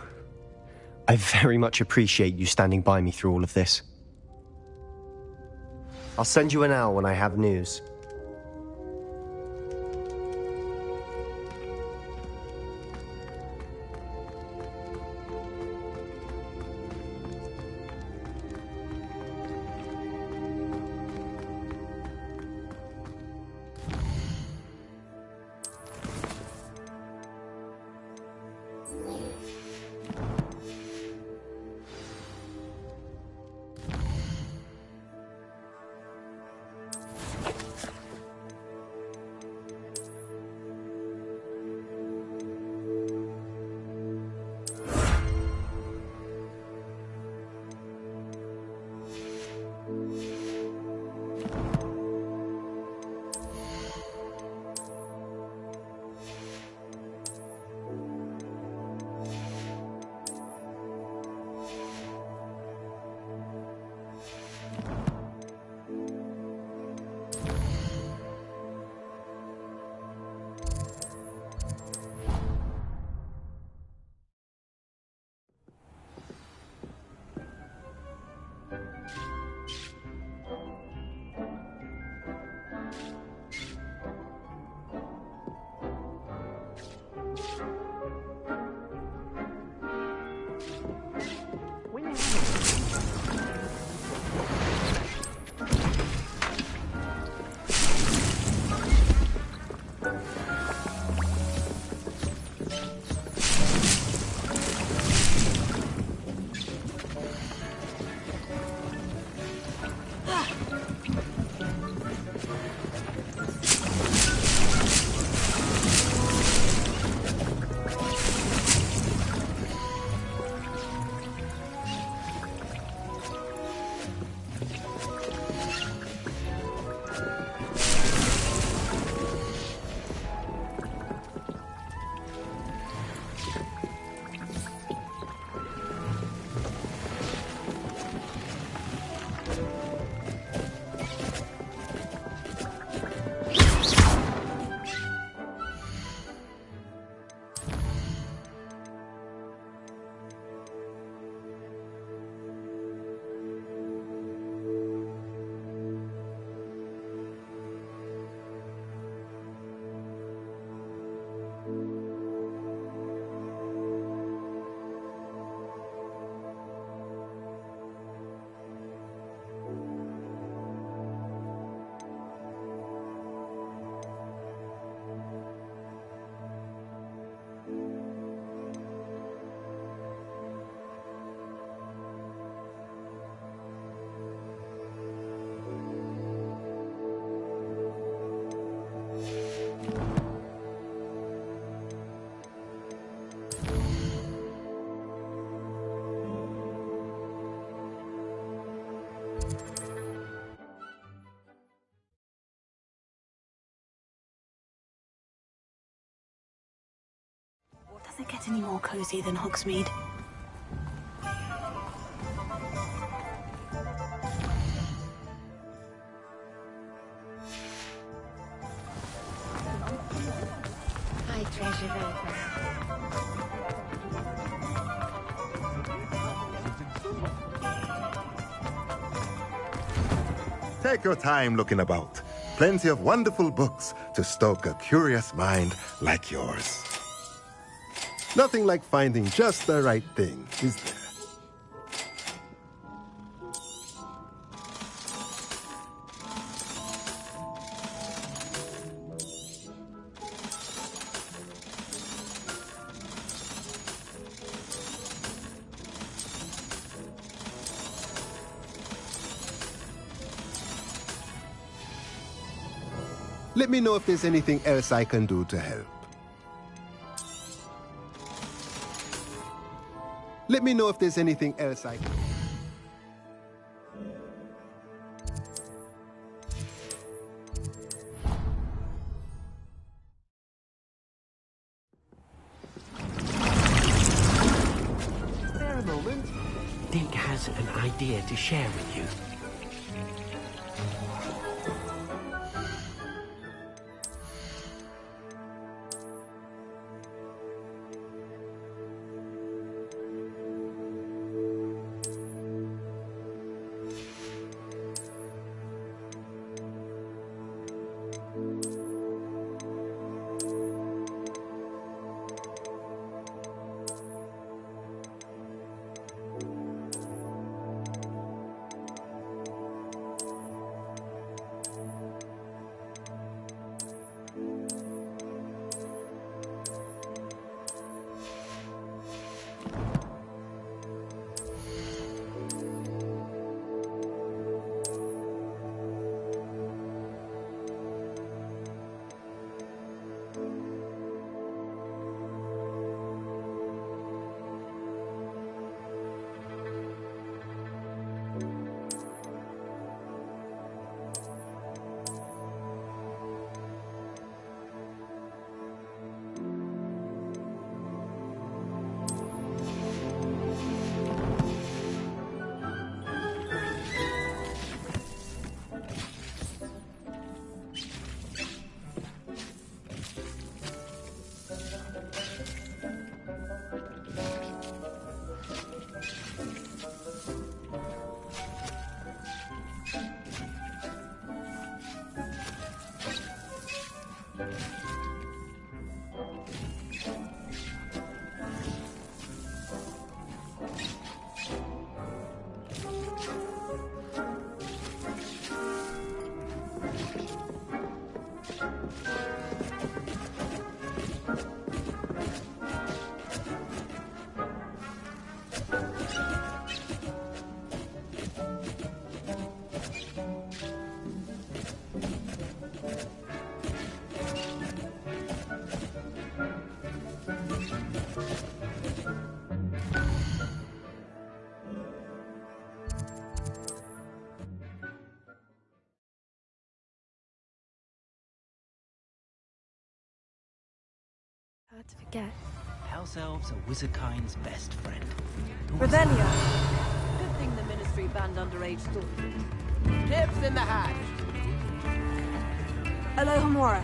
I very much appreciate you standing by me through all of this. I'll send you an owl when I have news. Does it get any more cozy than Hogsmeade? I treasure those. Take your time looking about. Plenty of wonderful books to stoke a curious mind like yours. Nothing like finding just the right thing, is there? Let me know if there's anything else I can do to help. Let me know if there's anything else I can... Spare a moment. Dick has an idea to share with you. Hard to forget. House elves are wizardkind's best friend. Revelia. Good thing the Ministry banned underage stalking. Tips in the hat. Alohomora.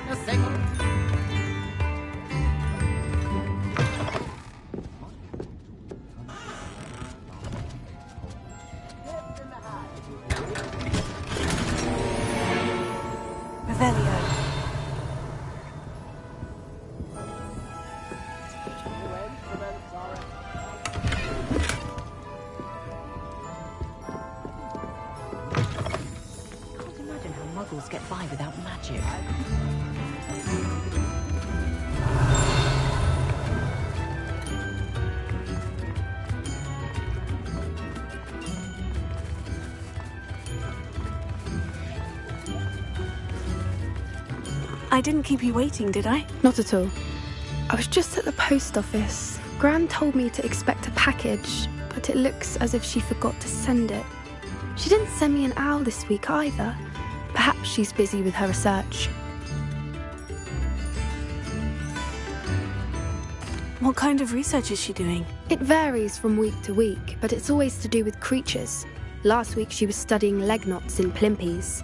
A second. Revelio. Can't imagine how muggles get by without magic. I didn't keep you waiting, did I? Not at all. I was just at the post office. Gran told me to expect a package, but it looks as if she forgot to send it. She didn't send me an owl this week either. Perhaps she's busy with her research. What kind of research is she doing? It varies from week to week, but it's always to do with creatures. Last week she was studying leg knots in plimpies.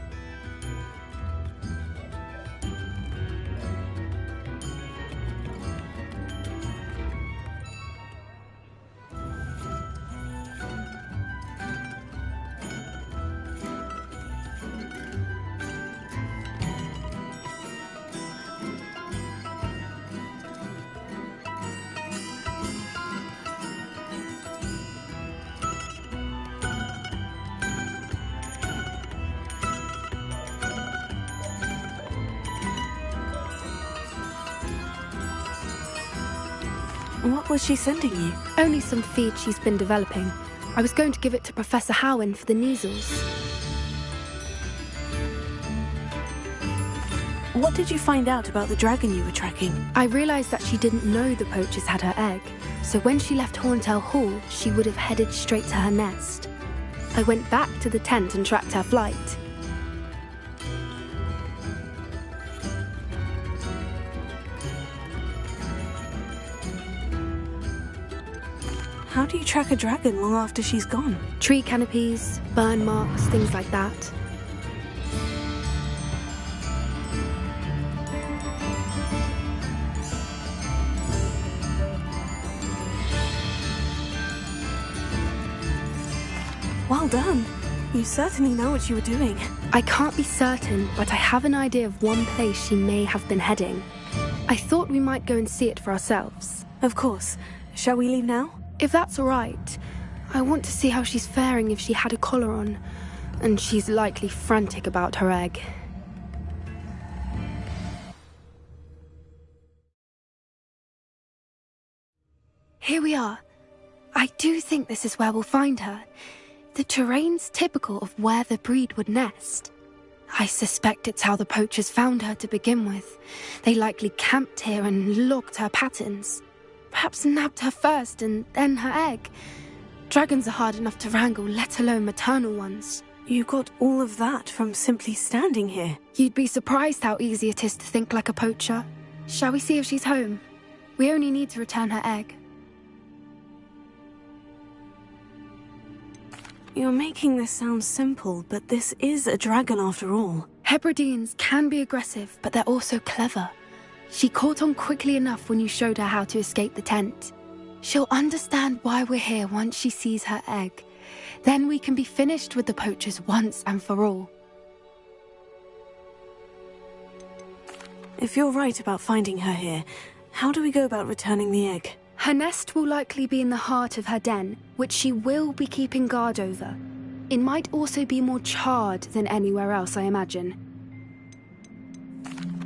What was she sending you? Only some feed she's been developing. I was going to give it to Professor Howen for the measles. What did you find out about the dragon you were tracking? I realised that she didn't know the poachers had her egg, so when she left Horntail Hall, she would have headed straight to her nest. I went back to the tent and tracked her flight. How do you track a dragon long after she's gone? Tree canopies, burn marks, things like that. Well done. You certainly know what you were doing. I can't be certain, but I have an idea of one place she may have been heading. I thought we might go and see it for ourselves. Of course. Shall we leave now? If that's all right. I want to see how she's faring if she had a collar on. And she's likely frantic about her egg. Here we are. I do think this is where we'll find her. The terrain's typical of where the breed would nest. I suspect it's how the poachers found her to begin with. They likely camped here and logged her patterns. Perhaps nabbed her first and then her egg. Dragons are hard enough to wrangle, let alone maternal ones. You got all of that from simply standing here. You'd be surprised how easy it is to think like a poacher. Shall we see if she's home? We only need to return her egg. You're making this sound simple, but this is a dragon after all. Hebrideans can be aggressive, but they're also clever. She caught on quickly enough when you showed her how to escape the tent. She'll understand why we're here once she sees her egg. Then we can be finished with the poachers once and for all. If you're right about finding her here, how do we go about returning the egg? Her nest will likely be in the heart of her den, which she will be keeping guard over. It might also be more charred than anywhere else, I imagine.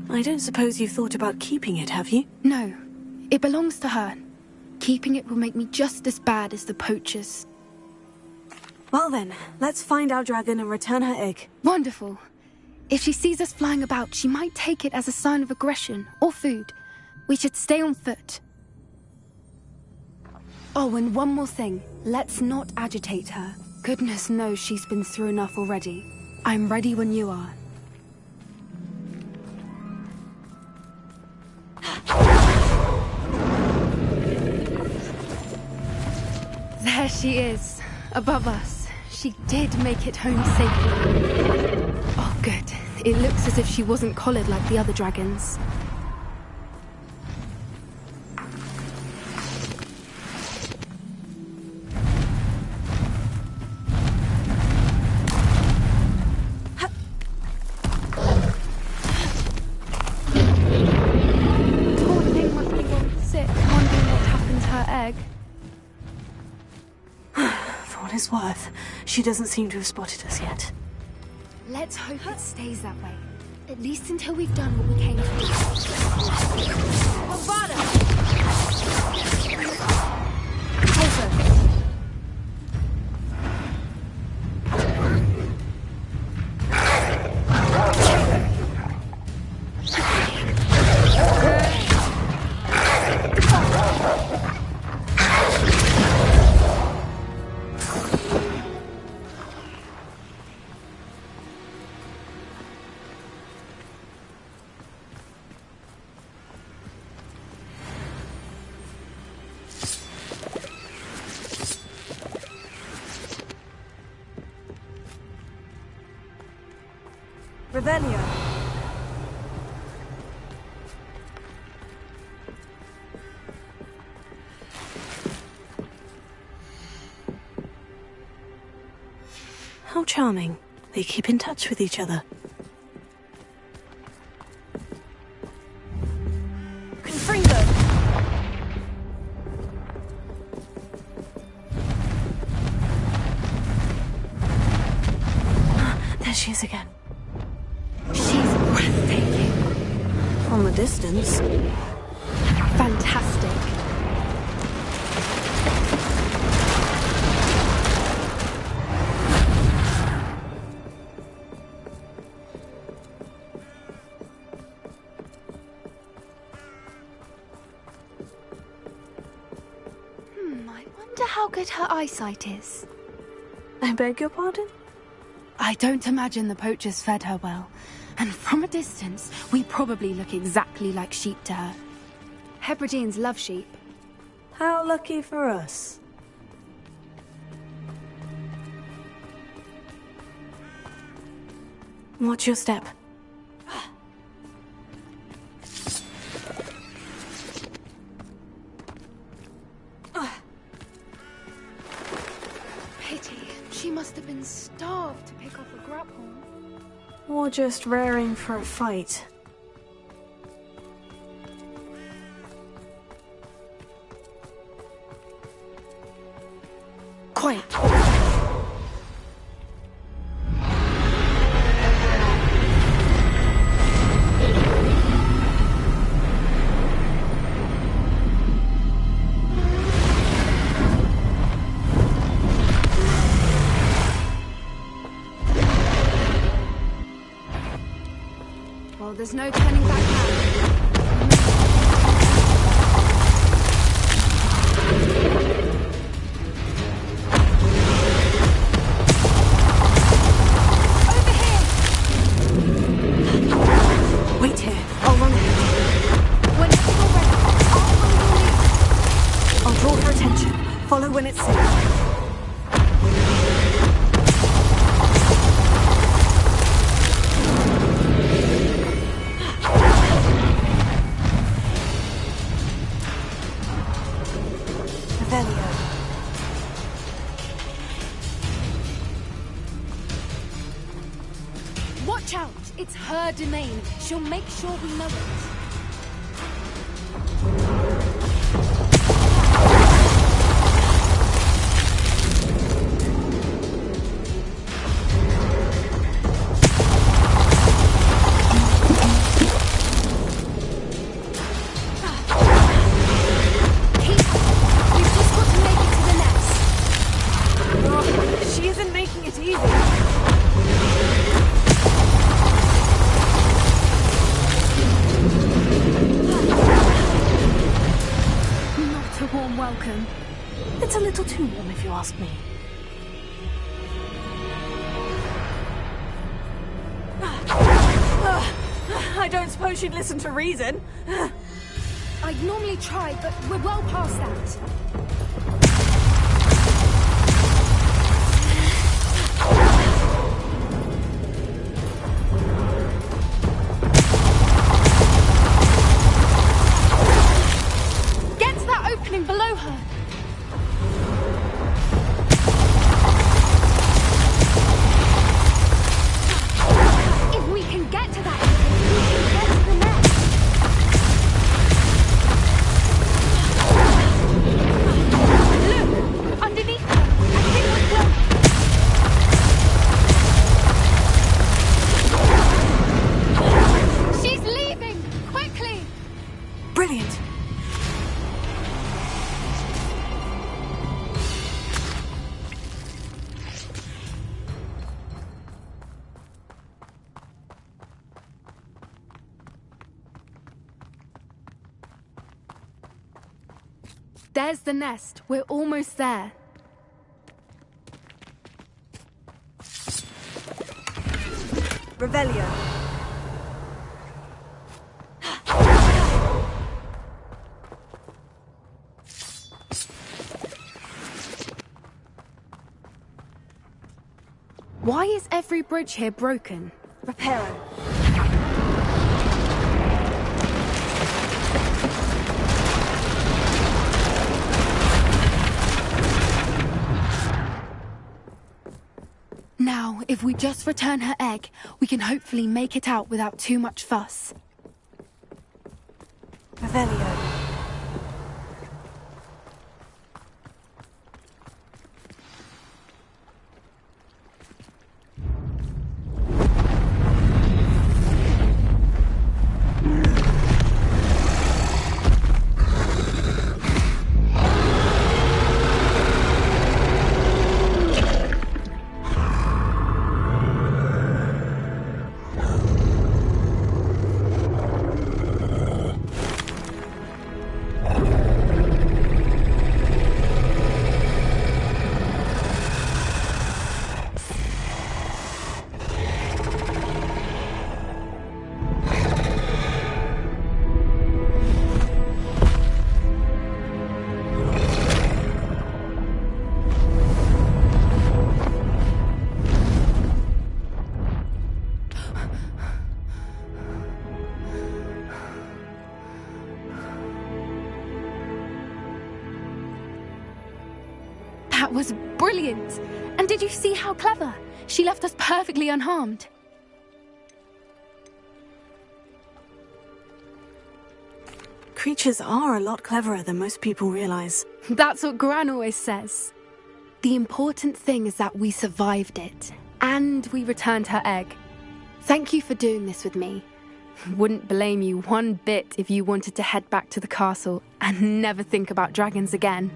I don't suppose you've thought about keeping it, have you? No. It belongs to her. Keeping it will make me just as bad as the poachers. Well then, let's find our dragon and return her egg. Wonderful. If she sees us flying about, she might take it as a sign of aggression or food. We should stay on foot. Oh, and one more thing. Let's not agitate her. Goodness knows she's been through enough already. I'm ready when you are. There she is, above us. She did make it home safely. Oh, good. It looks as if she wasn't collared like the other dragons. Poor thing must be gone sick, wondering what happened to her egg. For what it's worth, she doesn't seem to have spotted us yet. Let's hope it stays that way. At least until we've done what we came to do. Revelio. How charming. They keep in touch with each other. Confringo. There she is again. She's breathtaking. From a distance. Fantastic. I wonder how good her eyesight is. I beg your pardon? I don't imagine the poachers fed her well. And from a distance, we probably look exactly like sheep to her. Hebrideans love sheep. How lucky for us. Watch your step. Pity. She must have been starved to pick off a grapple. Or just raring for a fight. Quiet. Well, there's no turning back now. Wait here. I'll run ahead. Whenever you're ready, I'll follow your lead. I'll draw her attention. Follow when it's safe. Revelio. Watch out! It's her domain. She'll make sure we know it. She isn't making it easy. Not a warm welcome. It's a little too warm, if you ask me. I don't suppose she'd listen to reason. I'd normally try, but we're well past that. Get to that opening below her. If we can get to that opening, we can get to the nest. Look! Underneath her! I think we're close. She's leaving! Quickly! Brilliant. There's the nest. We're almost there. Revelio. Why is every bridge here broken? Reparo. Now, if we just return her egg, we can hopefully make it out without too much fuss. Revelio. That was brilliant! And did you see how clever? She left us perfectly unharmed. Creatures are a lot cleverer than most people realize. That's what Gran always says. The important thing is that we survived it, and we returned her egg. Thank you for doing this with me. Wouldn't blame you one bit if you wanted to head back to the castle and never think about dragons again.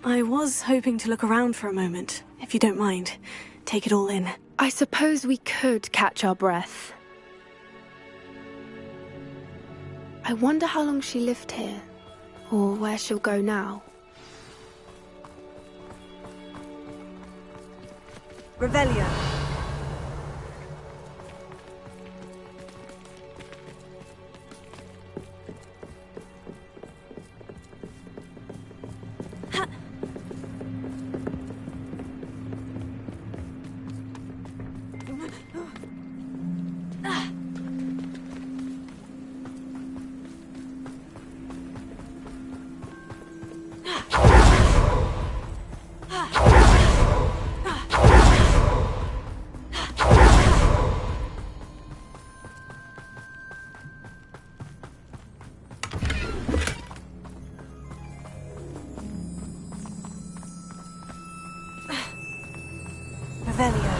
I was hoping to look around for a moment, if you don't mind. Take it all in. I suppose we could catch our breath. I wonder how long she lived here, or where she'll go now. Revelio. Revelio.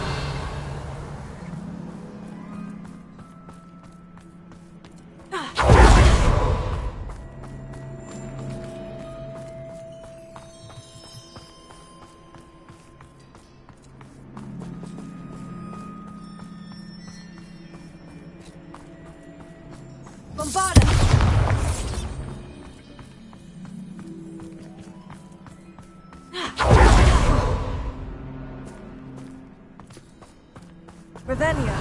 Bombarda. Revelio.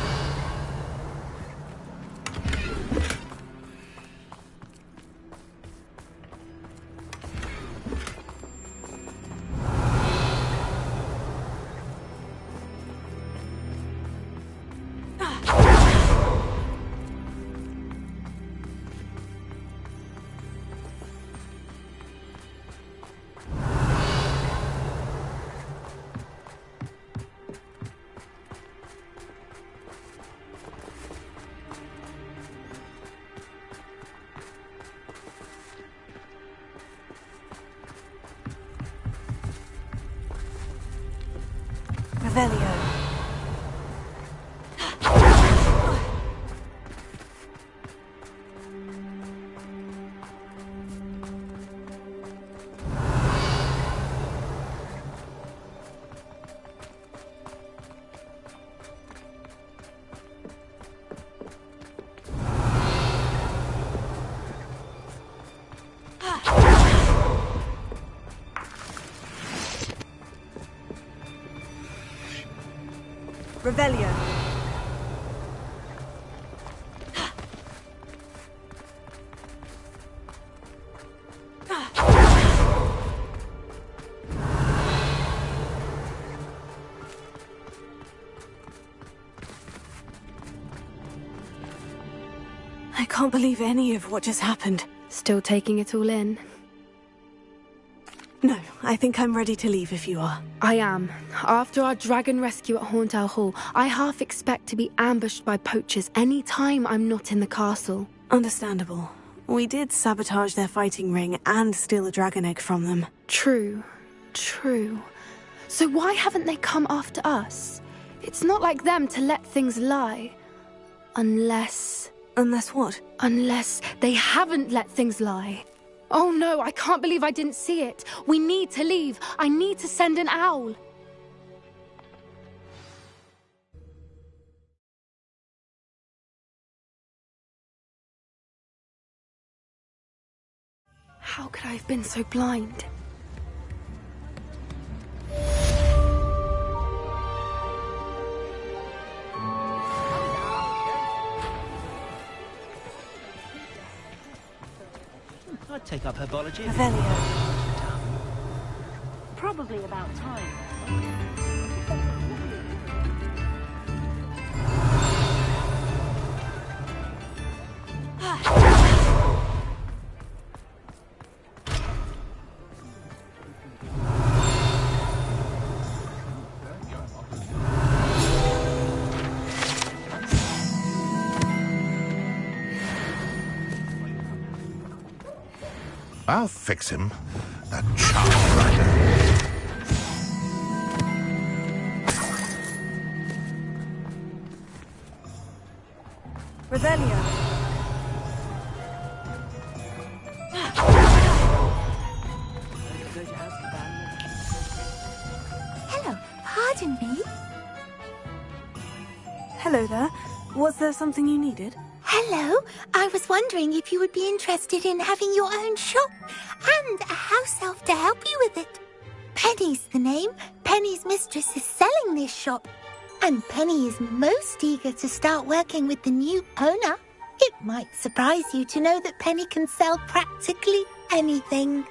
Revelio. Revelio. I can't believe any of what just happened. Still taking it all in? No, I think I'm ready to leave if you are. I am. After our dragon rescue at Horndale Hall, I half expect to be ambushed by poachers any time I'm not in the castle. Understandable. We did sabotage their fighting ring and steal a dragon egg from them. True. So why haven't they come after us? It's not like them to let things lie. Unless what? Unless they haven't let things lie. Oh no, I can't believe I didn't see it. We need to leave. I need to send an owl. How could I have been so blind? I'd take up herbology. Revelio. Probably about time. I'll fix him. That charm rider. Revelio. Hello, pardon me. Hello there. Was there something you needed? Hello, I was wondering if you would be interested in having your own shop and a house elf to help you with it. Penny's the name. Penny's mistress is selling this shop, and Penny is most eager to start working with the new owner. It might surprise you to know that Penny can sell practically anything.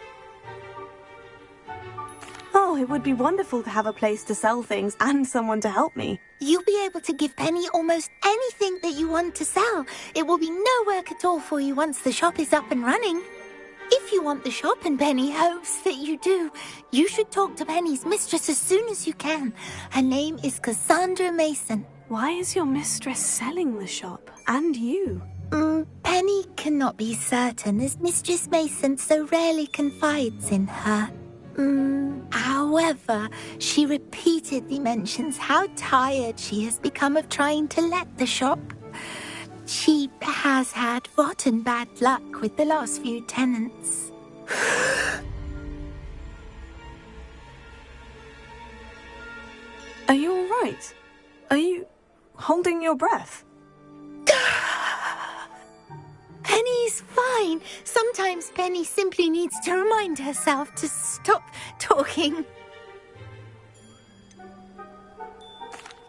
Oh, it would be wonderful to have a place to sell things and someone to help me. You'll be able to give Penny almost anything that you want to sell. It will be no work at all for you once the shop is up and running. If you want the shop, and Penny hopes that you do, you should talk to Penny's mistress as soon as you can. Her name is Cassandra Mason. Why is your mistress selling the shop? And you? Penny cannot be certain, as Mistress Mason so rarely confides in her. However, she repeatedly mentions how tired she has become of trying to let the shop. She has had rotten bad luck with the last few tenants. Are you all right? Are you holding your breath? Penny's fine. Sometimes Penny simply needs to remind herself to stop talking.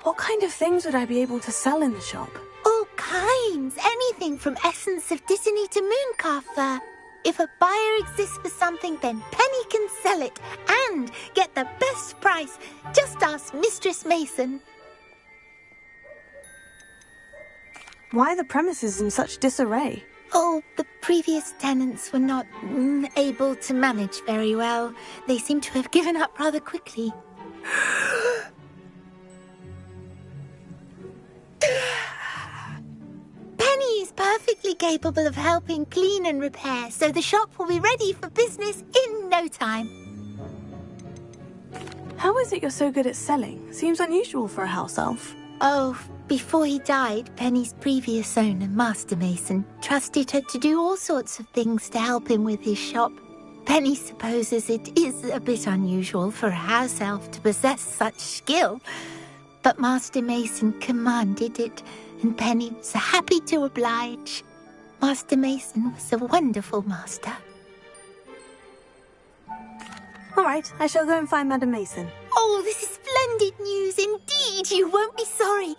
What kind of things would I be able to sell in the shop? All kinds. Anything from essence of Disney to Mooncalf fur. If a buyer exists for something, then Penny can sell it and get the best price. Just ask Mistress Mason. Why are the premises in such disarray? Oh, the previous tenants were not able to manage very well. They seem to have given up rather quickly. Penny is perfectly capable of helping clean and repair, so the shop will be ready for business in no time. How is it you're so good at selling? Seems unusual for a house elf. Oh, before he died, Penny's previous owner, Master Mason, trusted her to do all sorts of things to help him with his shop. Penny supposes it is a bit unusual for a house elf to possess such skill, but Master Mason commanded it, and Penny was happy to oblige. Master Mason was a wonderful master. All right, I shall go and find Madame Mason. Oh, this is splendid news indeed. You won't be sorry.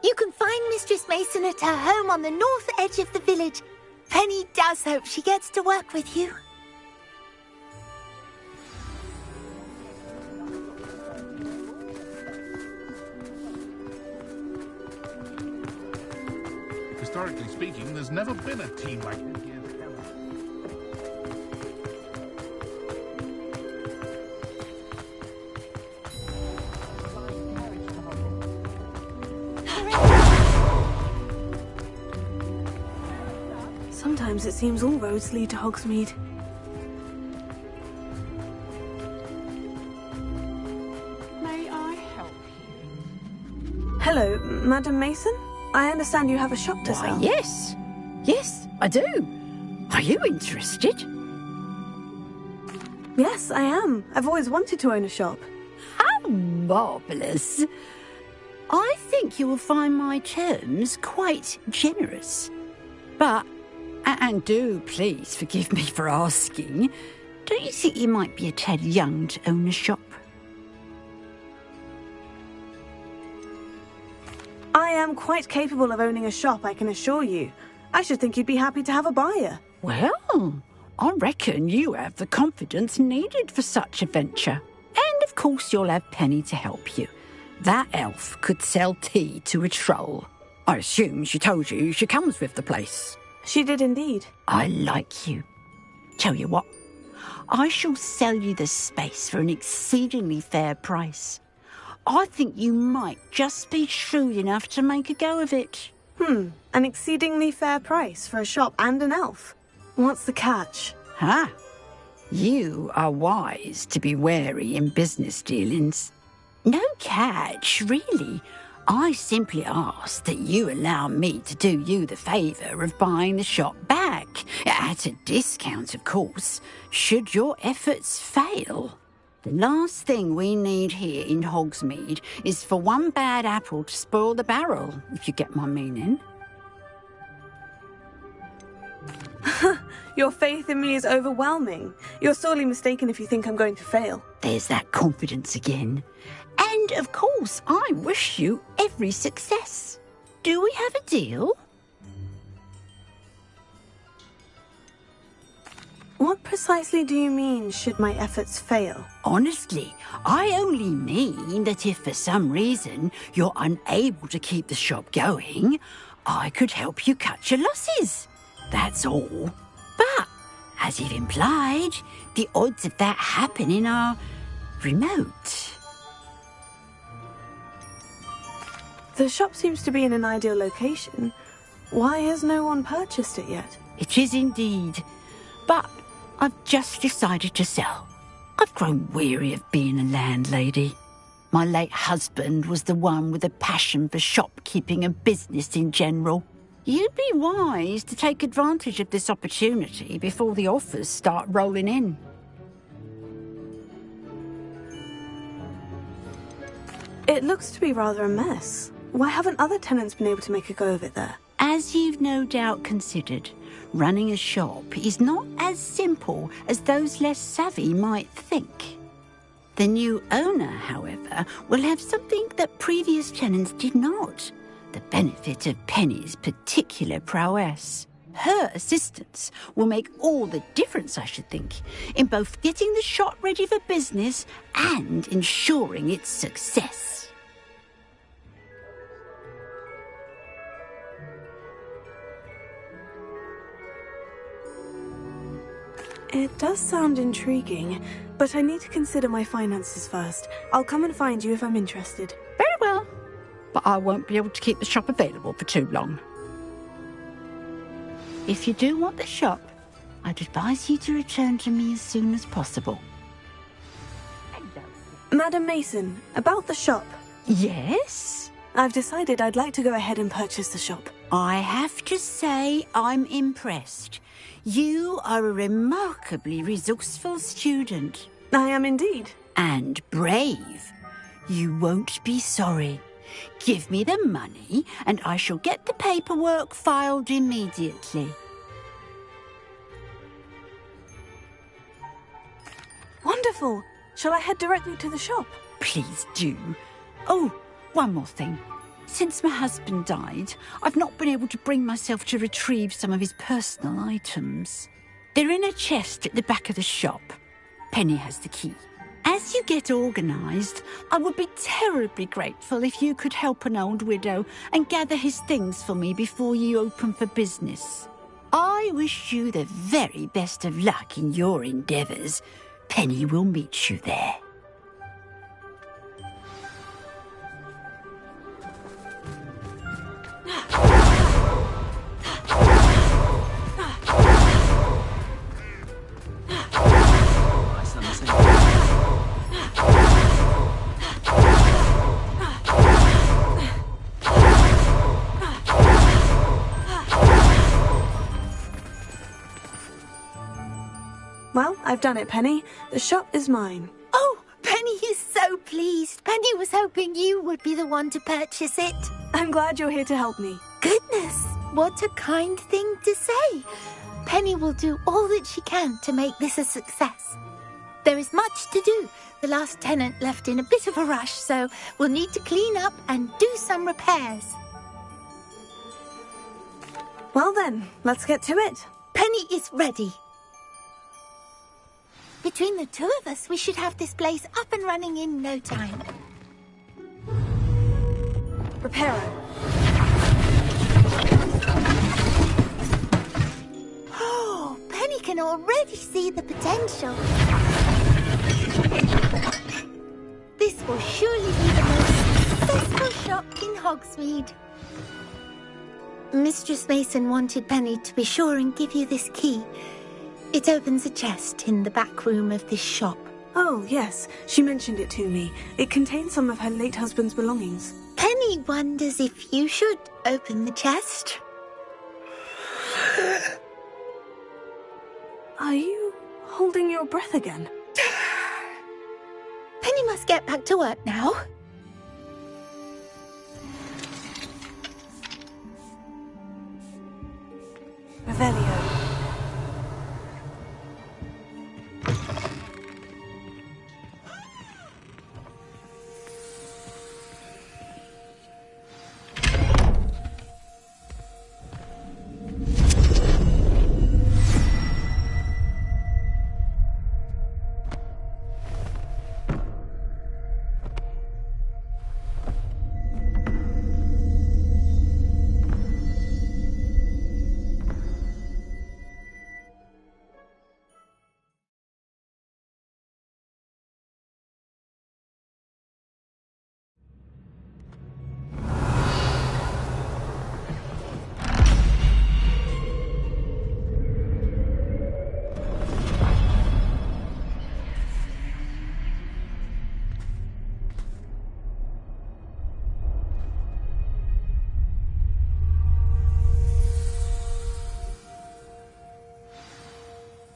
You can find Mistress Mason at her home on the north edge of the village. Penny does hope she gets to work with you. Historically speaking, there's never been a team like this here. Sometimes it seems all roads lead to Hogsmeade. May I help you? Hello, Madam Mason? I understand you have a shop to sell. Yes. Yes, I do. Are you interested? Yes, I am. I've always wanted to own a shop. How marvellous. I think you will find my terms quite generous. But, and do please forgive me for asking, don't you think you might be a tad young to own a shop? I am quite capable of owning a shop, I can assure you. I should think you'd be happy to have a buyer. Well, I reckon you have the confidence needed for such a venture. And of course you'll have Penny to help you. That elf could sell tea to a troll. I assume she told you she comes with the place. She did indeed. I like you. Tell you what, I shall sell you the space for an exceedingly fair price. I think you might just be shrewd enough to make a go of it. An exceedingly fair price for a shop and an elf. What's the catch? You are wise to be wary in business dealings. No catch, really. I simply ask that you allow me to do you the favour of buying the shop back, at a discount, of course, should your efforts fail. The last thing we need here in Hogsmeade is for one bad apple to spoil the barrel, if you get my meaning. Your faith in me is overwhelming. You're sorely mistaken if you think I'm going to fail. There's that confidence again. And, of course, I wish you every success. Do we have a deal? What precisely do you mean, should my efforts fail? Honestly, I only mean that if for some reason you're unable to keep the shop going, I could help you cut your losses. That's all. But, as you've implied, the odds of that happening are remote. The shop seems to be in an ideal location. Why has no one purchased it yet? It is indeed. But I've just decided to sell. I've grown weary of being a landlady. My late husband was the one with a passion for shopkeeping and business in general. You'd be wise to take advantage of this opportunity before the offers start rolling in. It looks to be rather a mess. Why haven't other tenants been able to make a go of it there? As you've no doubt considered, running a shop is not as simple as those less savvy might think. The new owner, however, will have something that previous tenants did not. The benefit of Penny's particular prowess. Her assistance will make all the difference, I should think, in both getting the shop ready for business and ensuring its success. It does sound intriguing, but I need to consider my finances first. I'll come and find you if I'm interested. Very well, but I won't be able to keep the shop available for too long. If you do want the shop, I'd advise you to return to me as soon as possible. Madam Mason, about the shop. Yes? I've decided I'd like to go ahead and purchase the shop. I have to say I'm impressed. You are a remarkably resourceful student. I am indeed. And brave. You won't be sorry. Give me the money and I shall get the paperwork filed immediately. Wonderful. Shall I head directly to the shop? Please do. Oh, one more thing. Since my husband died, I've not been able to bring myself to retrieve some of his personal items. They're in a chest at the back of the shop. Penny has the key. As you get organised, I would be terribly grateful if you could help an old widow and gather his things for me before you open for business. I wish you the very best of luck in your endeavours. Penny will meet you there. Well, I've done it, Penny. The shop is mine. Oh, Penny is so pleased. Penny was hoping you would be the one to purchase it. I'm glad you're here to help me. Goodness, what a kind thing to say. Penny will do all that she can to make this a success. There is much to do. The last tenant left in a bit of a rush, so we'll need to clean up and do some repairs. Well then, let's get to it. Penny is ready. Between the two of us, we should have this place up and running in no time. Reparo. Oh, Penny can already see the potential. This will surely be the most successful shop in Hogsmeade. Mistress Mason wanted Penny to be sure and give you this key. It opens a chest in the back room of this shop. Oh, yes. She mentioned it to me. It contains some of her late husband's belongings. Penny wonders if you should open the chest. Are you holding your breath again? Penny must get back to work now. Revelio.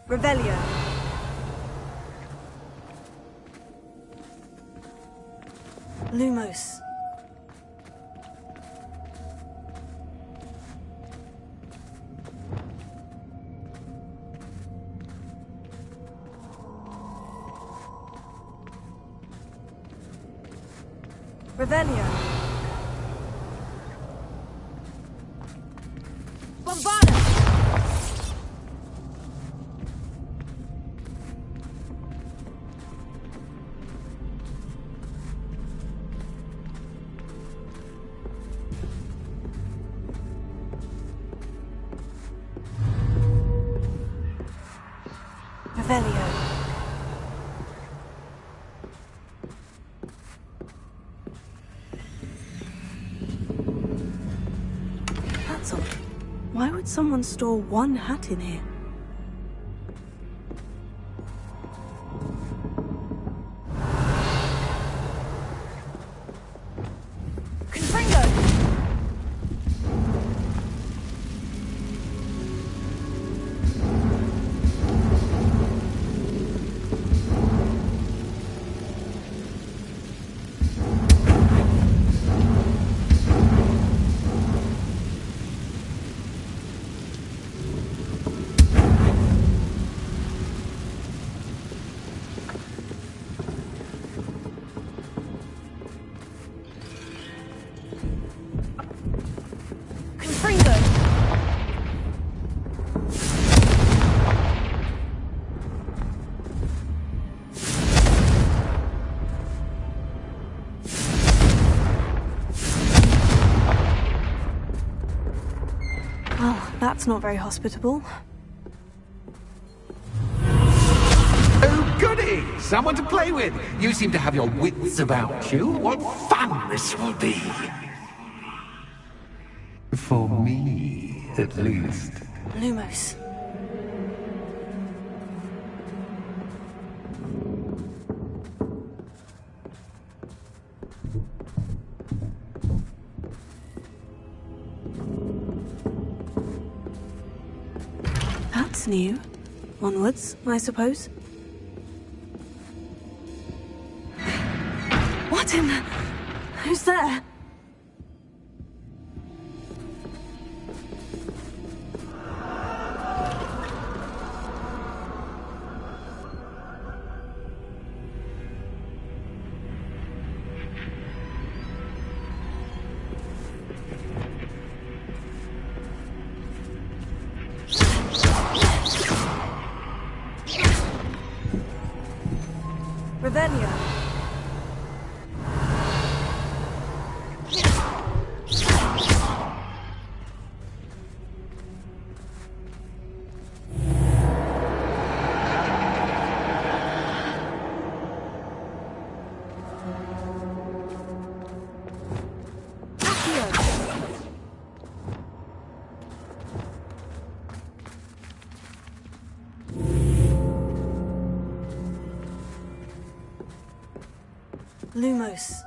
Revelio. Lumos. Revelio. Bombada! Revelio. That's odd. Why would someone store one hat in here? That's not very hospitable. Oh, goody! Someone to play with! You seem to have your wits about you. What fun this will be! For me, at least. Lumos. That's new. Onwards, I suppose. What in the... Who's there? Revelio. Lumos.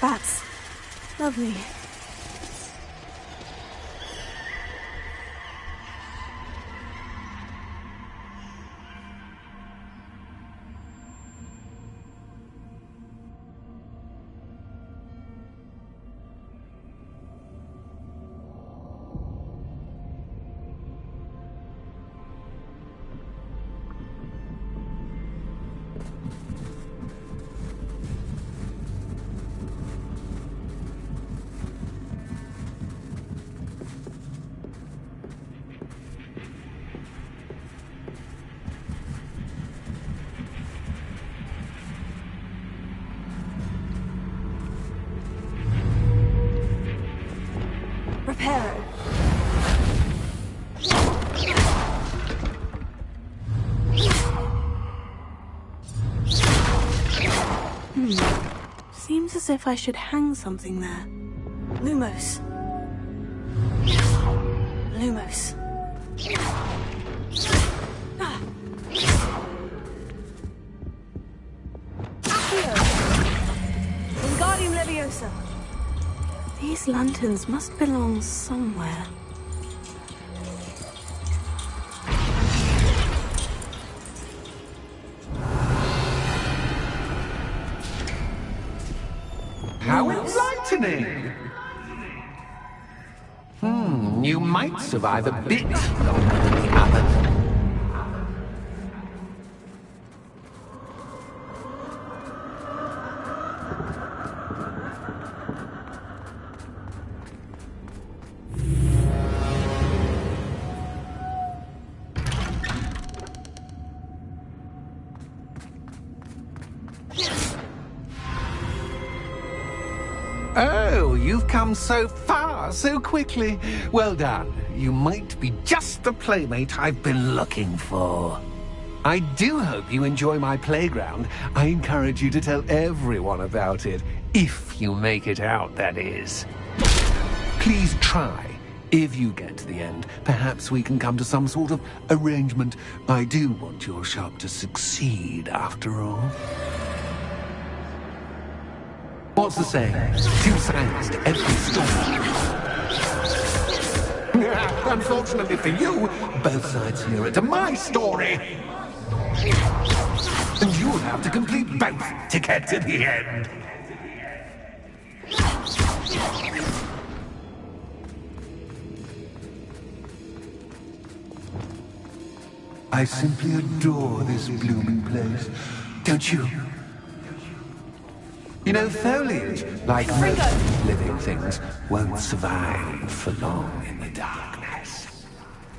Bats. Lovely. Reparo. Seems as if I should hang something there. Lumos. Lumos. Wingardium Leviosa. These lanterns must belong somewhere. How enlightening! You might survive a bit longer than the others. Oh, you've come so far, so quickly. Well done. You might be just the playmate I've been looking for. I do hope you enjoy my playground. I encourage you to tell everyone about it. If you make it out, that is. Please try. If you get to the end, perhaps we can come to some sort of arrangement. I do want your shop to succeed, after all. What's the saying? Two sides to every story. Unfortunately for you, both sides hear it to my story. And you'll have to complete both to get to the end. I simply adore this blooming place. Don't you? You know, foliage, like most living things, won't survive for long in the darkness.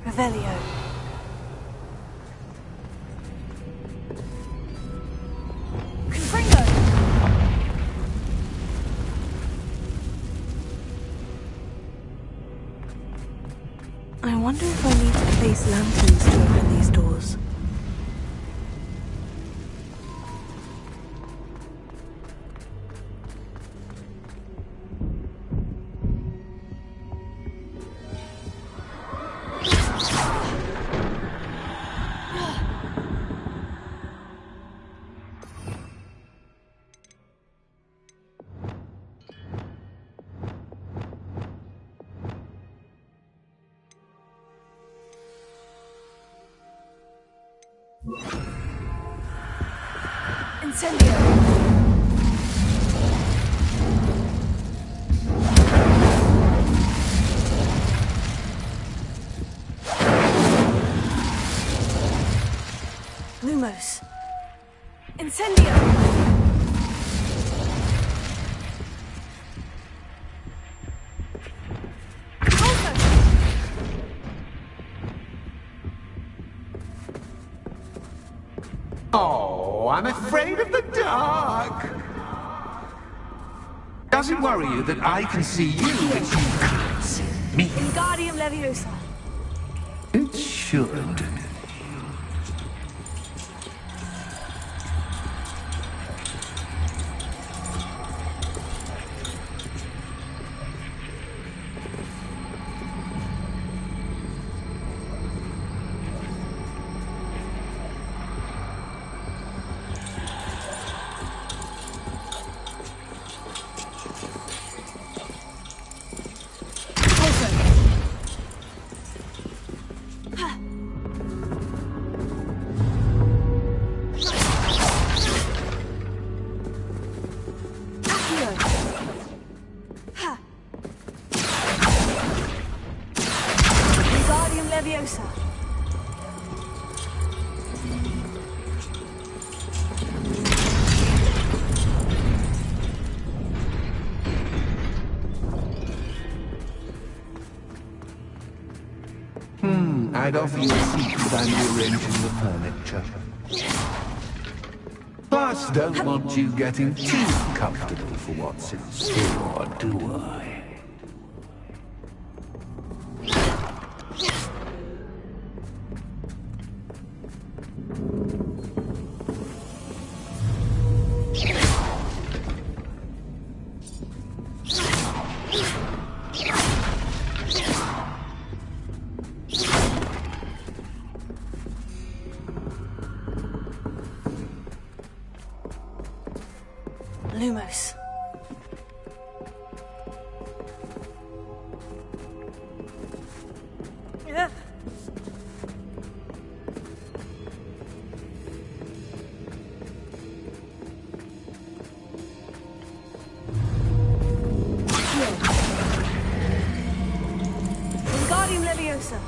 Revelio. if I need to place lanterns to open these doors. Incendio! Lumos. Incendio! Oh, I'm afraid of the dark. Does it worry you that I can see you, but you can't see me? Wingardium Leviosa. It should. Wingardium Leviosa. I'd offer you a seat, but I'm rearranging the furniture. Plus, don't want you getting too comfortable for what's in store, do I? Lumos. Yeah. Wingardium Leviosa.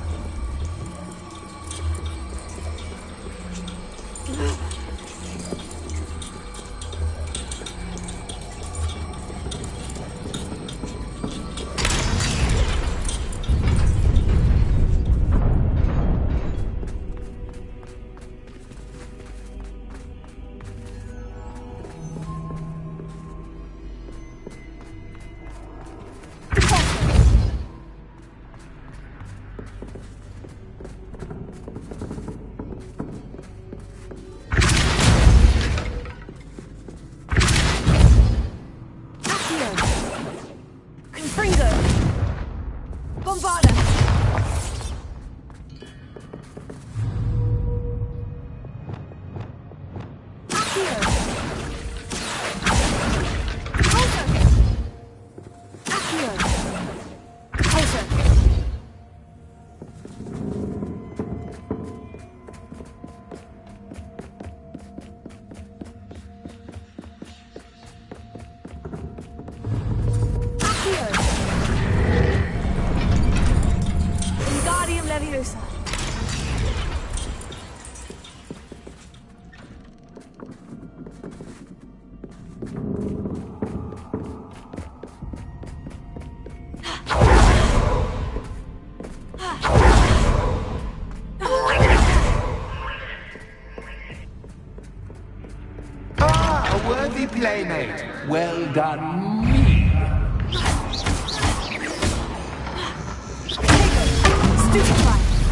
Confringo. Bombarda. Accio. Pulsar. Accio. Pulsar. Wingardium Leviosa. Ah, a worthy playmate. Well done, me. Stupefy.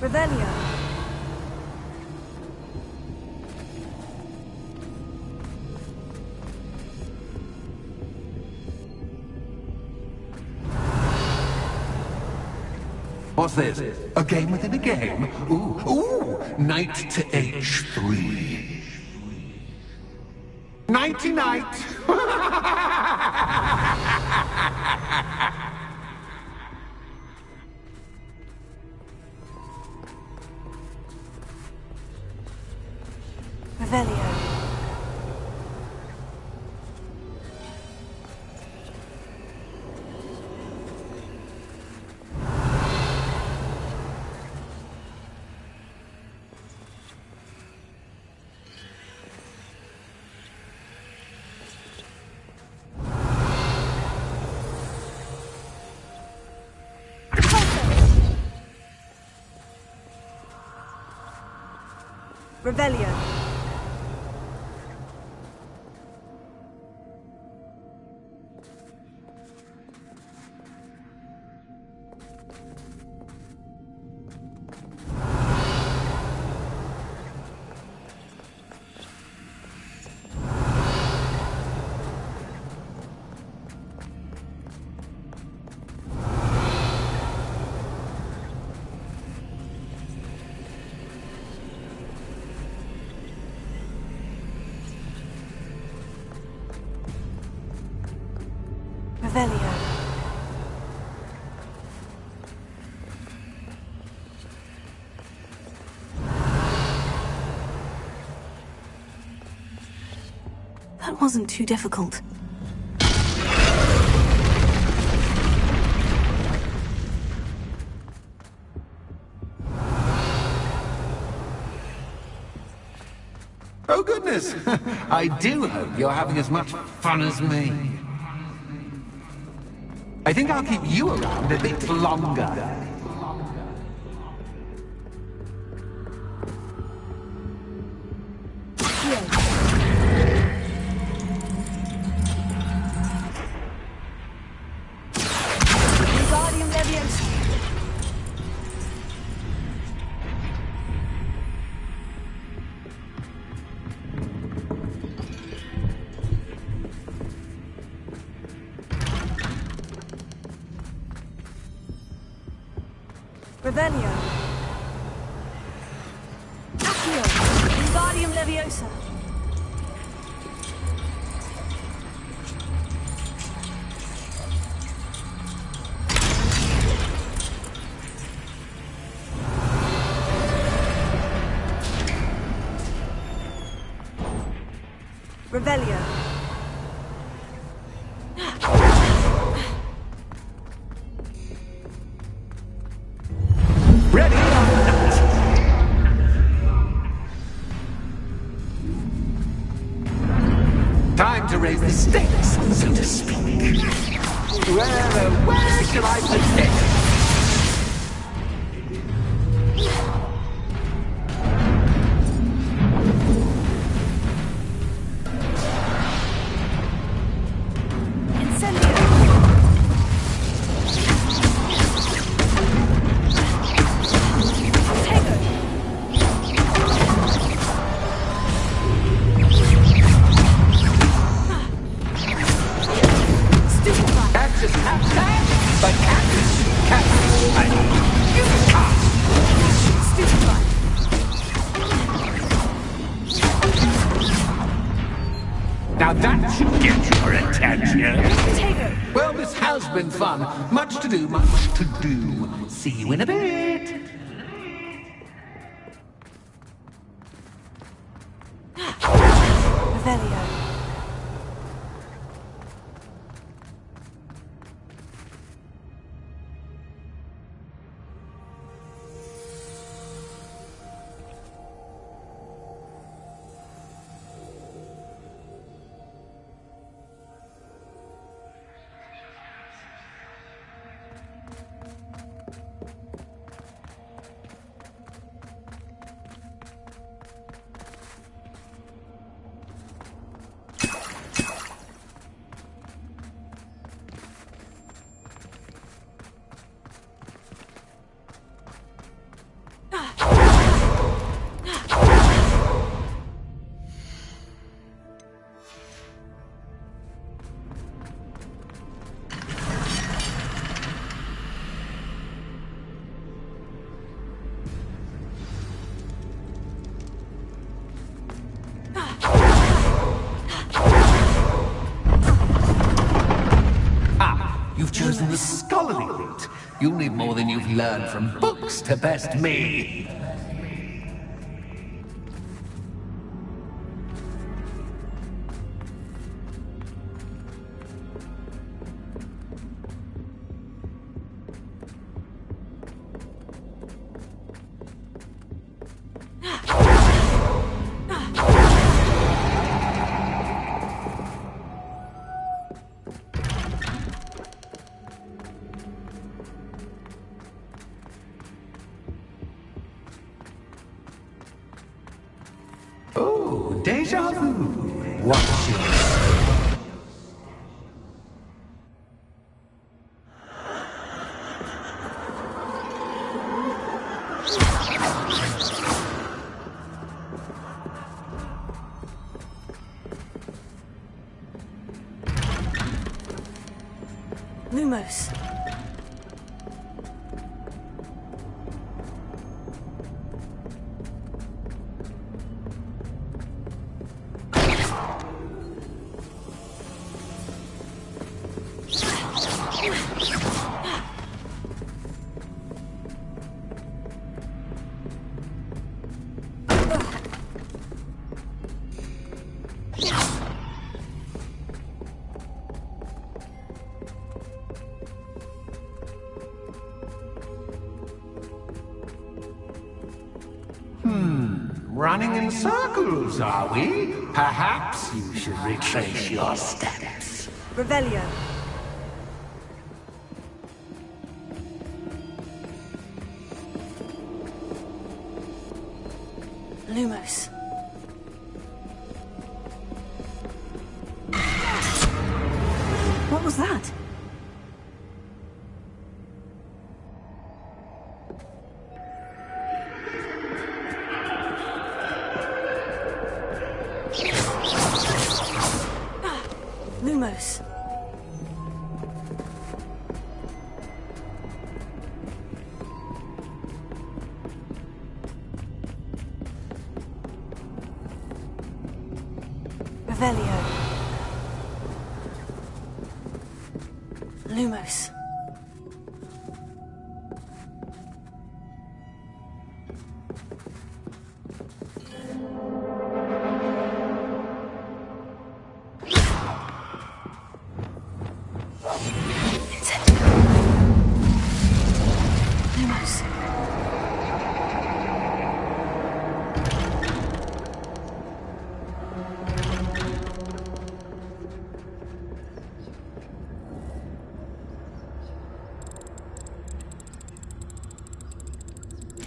Revelio. What's this? A game within a game? Ooh, knight to h3. Nighty-night! Revelio. Revelio. Revelio. That wasn't too difficult. Oh, goodness! I do hope you're having as much fun as me. I think I'll keep you around a bit longer. Wingardium Leviosa. Revelio. Accio. Wingardium Leviosa. Revelio. Ready or not? Time to raise the stakes, so to speak. Where shall I put it? Now that should get your attention. Well, this has been fun. Much to do, much to do. See you in a bit. Revelio. chosen the scholarly route. You'll need more than you've learned from books to best me. Oh, deja vu. What's yours? Lumos. Running in circles, are we? Perhaps you should retrace your steps. Revelio. Lumos. What was that? Lumos. Revelio. Lumos. Lumos.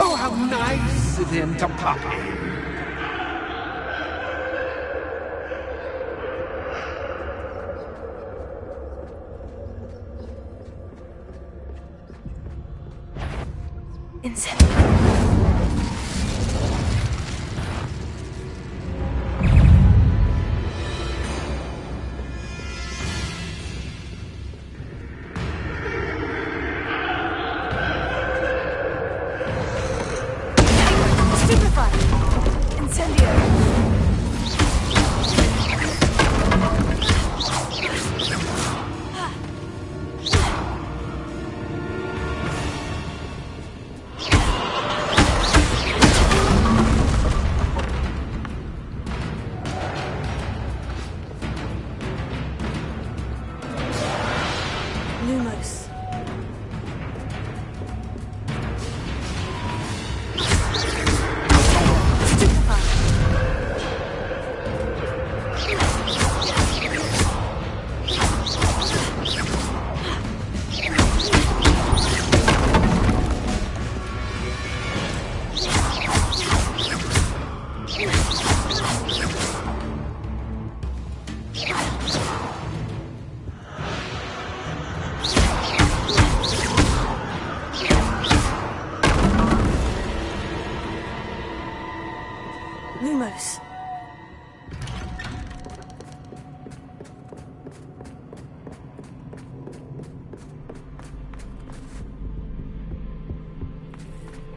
Oh, how nice of him to pop in. Lumos. Lumos.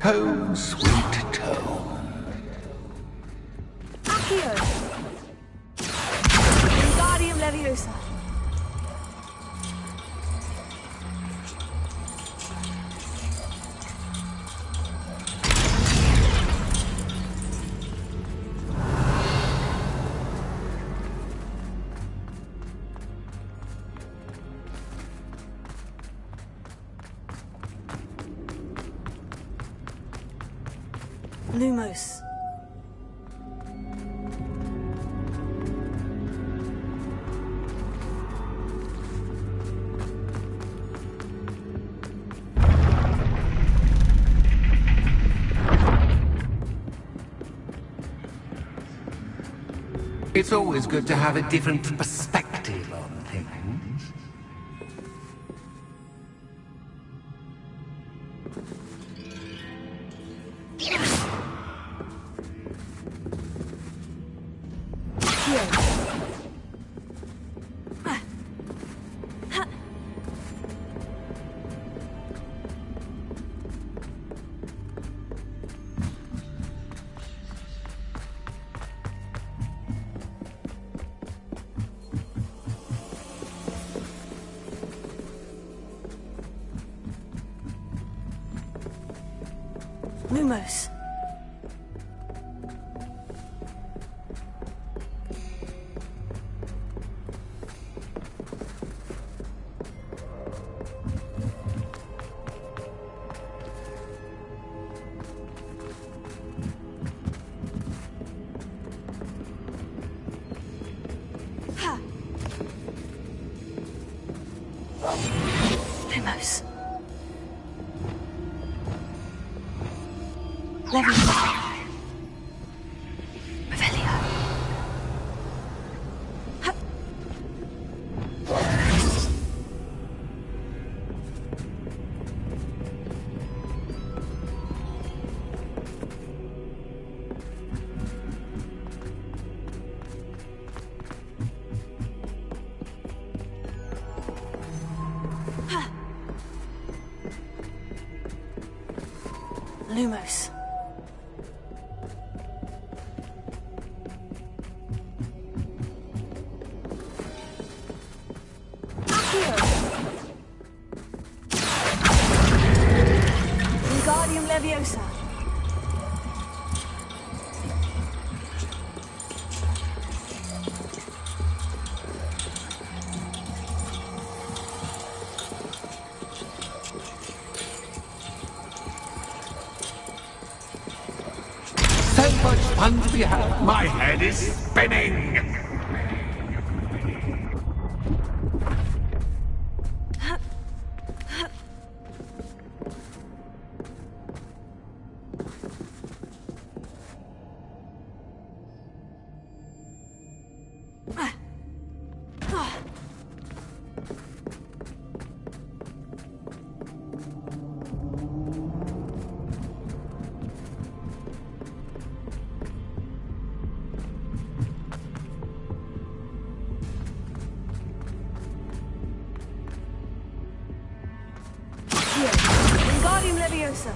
Home, sweet home. Accio. Wingardium Leviosa. Lumos. It's always good to have a different perspective on things. Lumos. Lumos. Leviosa. Revelio. Lumos. Wingardium Leviosa. So much fun to be had. My head is spinning. Wingardium Leviosa.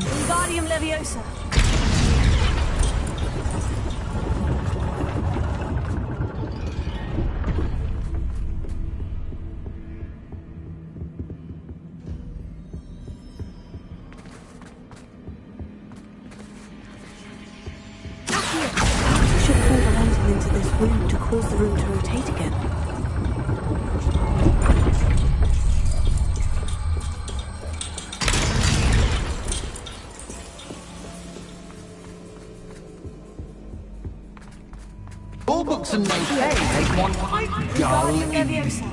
Wingardium Leviosa. Perhaps I should pull the lantern into this room to cause the room to rotate again. All books and no play make one quite dull. Wingardium Leviosa.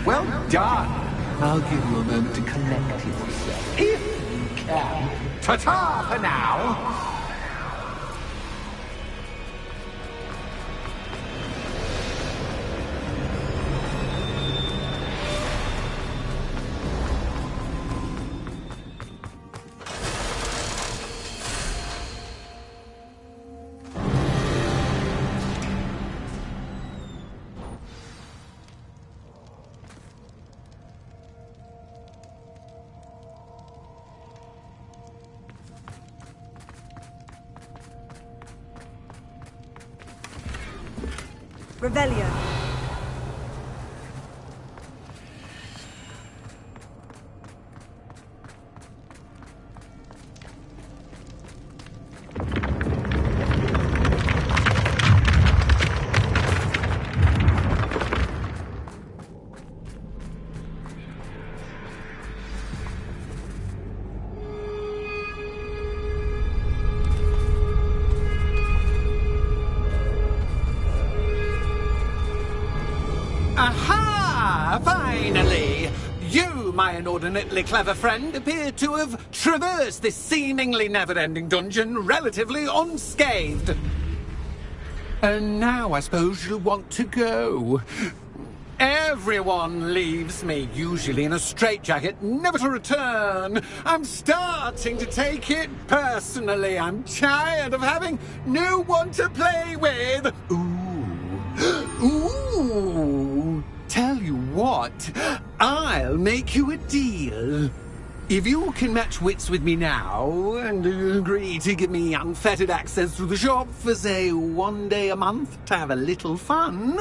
Well done. I'll give you a moment to collect yourself, if you can. Ta-ta for now. Revelio. Aha! Finally! You, my inordinately clever friend, appear to have traversed this seemingly never-ending dungeon relatively unscathed. And now I suppose you'll want to go. Everyone leaves me, usually in a straitjacket, never to return. I'm starting to take it personally. I'm tired of having no one to play with. Ooh, tell you what, I'll make you a deal. If you can match wits with me now and agree to give me unfettered access to the shop for, say, 1 day a month to have a little fun,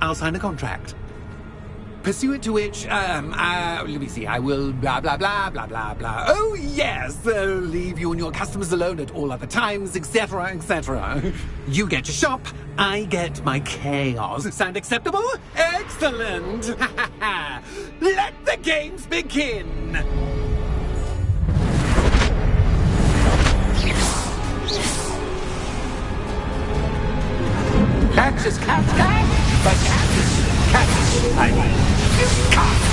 I'll sign a contract. Pursuant to which, let me see, I will blah, blah, blah, blah, blah, blah. Oh, yes, leave you and your customers alone at all other times, etc., etc. You get your shop, I get my chaos. Sound acceptable? Excellent! Let the games begin! Catch as cat can, but catch, I mean, you can't.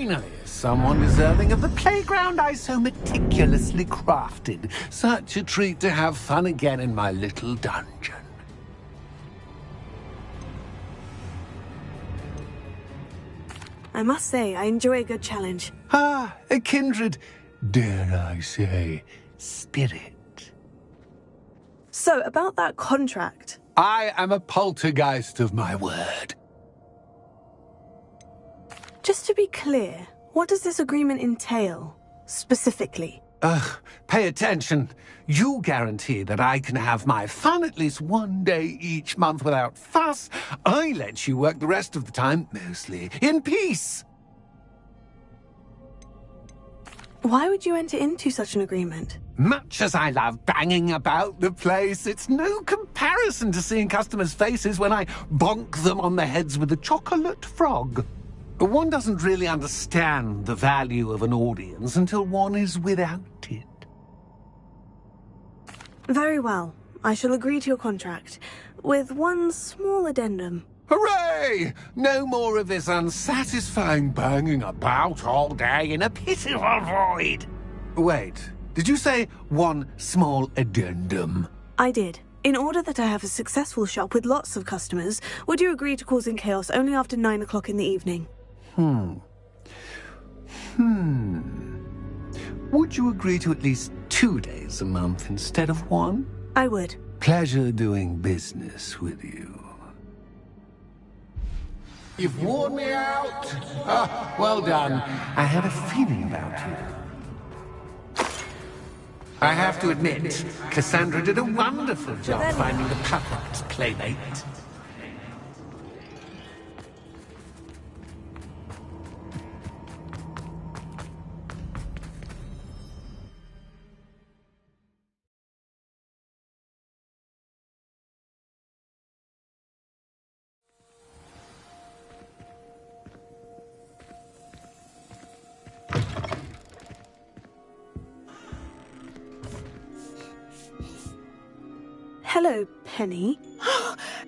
Finally, someone deserving of the playground I so meticulously crafted. Such a treat to have fun again in my little dungeon. I must say, I enjoy a good challenge. Ah, a kindred, dare I say, spirit. So, about that contract. I am a poltergeist of my word. Just to be clear, what does this agreement entail, specifically? Pay attention. You guarantee that I can have my fun at least one day each month without fuss. I let you work the rest of the time, mostly in peace. Why would you enter into such an agreement? Much as I love banging about the place, it's no comparison to seeing customers' faces when I bonk them on the heads with a chocolate frog. One doesn't really understand the value of an audience until one is without it. Very well. I shall agree to your contract, with one small addendum. Hooray! No more of this unsatisfying banging about all day in a pitiful void. Wait, did you say one small addendum? I did. In order that I have a successful shop with lots of customers, would you agree to causing chaos only after 9 o'clock in the evening? Would you agree to at least 2 days a month instead of 1? I would. Pleasure doing business with you. You've worn me out. Ah, well done. I had a feeling about you. I have to admit, Cassandra did a wonderful job finding the perfect playmate. Hello, Penny.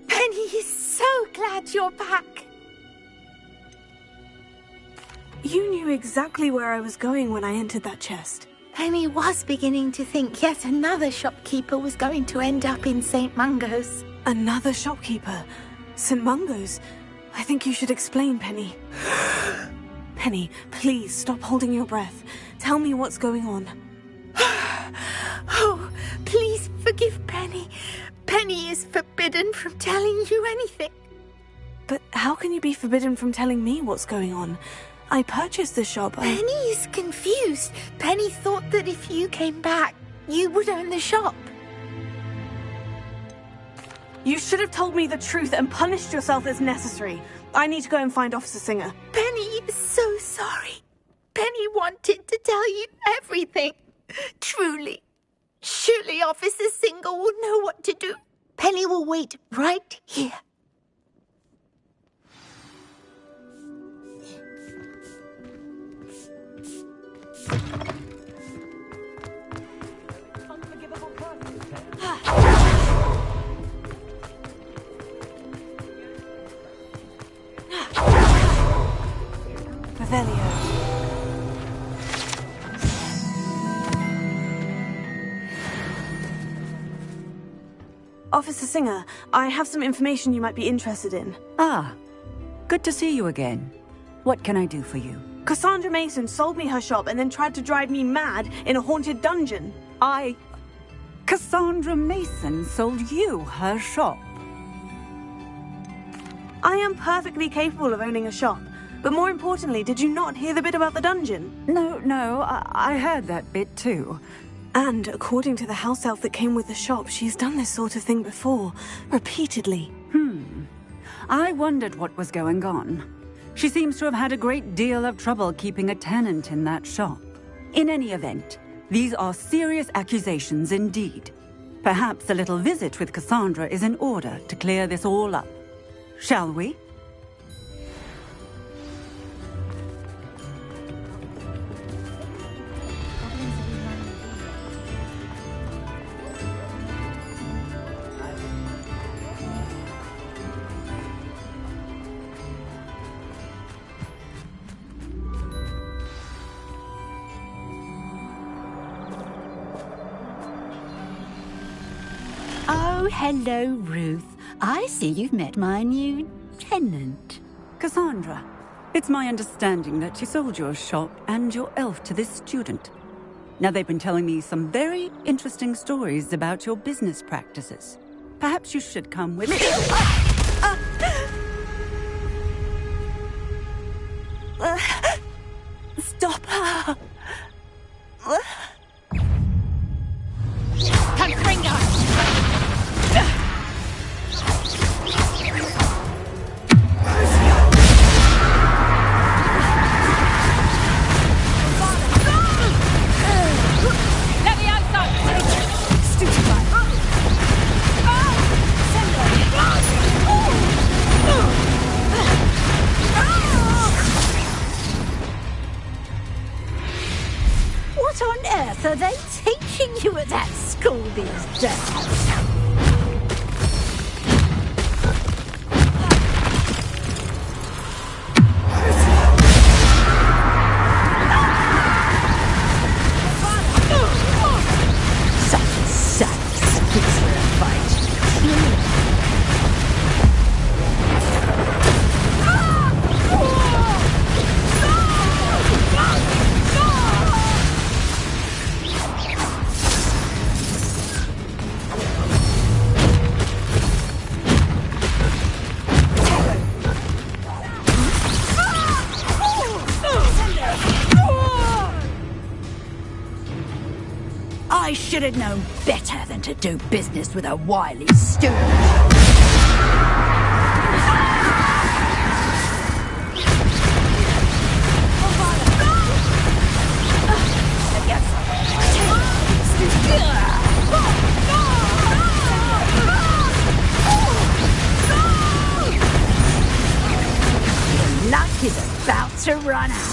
Penny is so glad you're back. You knew exactly where I was going when I entered that chest. Penny was beginning to think yet another shopkeeper was going to end up in St. Mungo's. Another shopkeeper? St. Mungo's? I think you should explain, Penny. Penny, please stop holding your breath. Tell me what's going on. Oh, please forgive Penny. Penny is forbidden from telling you anything. But how can you be forbidden from telling me what's going on? I purchased the shop. Penny is confused. Penny thought that if you came back, you would own the shop. You should have told me the truth and punished yourself as necessary. I need to go and find Officer Singer. Penny is so sorry. Penny wanted to tell you everything. Truly. Surely Officer Singer will know what to do. Penny will wait right here. Revelio. Officer Singer, I have some information you might be interested in. Ah, good to see you again. What can I do for you? Cassandra Mason sold me her shop and then tried to drive me mad in a haunted dungeon. Cassandra Mason sold you her shop? I am perfectly capable of owning a shop. But more importantly, did you not hear the bit about the dungeon? No, I heard that bit too. And according to the house elf that came with the shop, she's done this sort of thing before, repeatedly. I wondered what was going on. She seems to have had a great deal of trouble keeping a tenant in that shop. In any event, these are serious accusations indeed. Perhaps a little visit with Cassandra is in order to clear this all up. Shall we? Oh, hello, Ruth. I see you've met my new tenant. Cassandra, it's my understanding that you sold your shop and your elf to this student. Now, they've been telling me some very interesting stories about your business practices. Perhaps you should come with me. Stop her! Confringo! What on earth are they teaching you at that school these days? I should have known better than to do business with a wily student. Your luck is about to run out.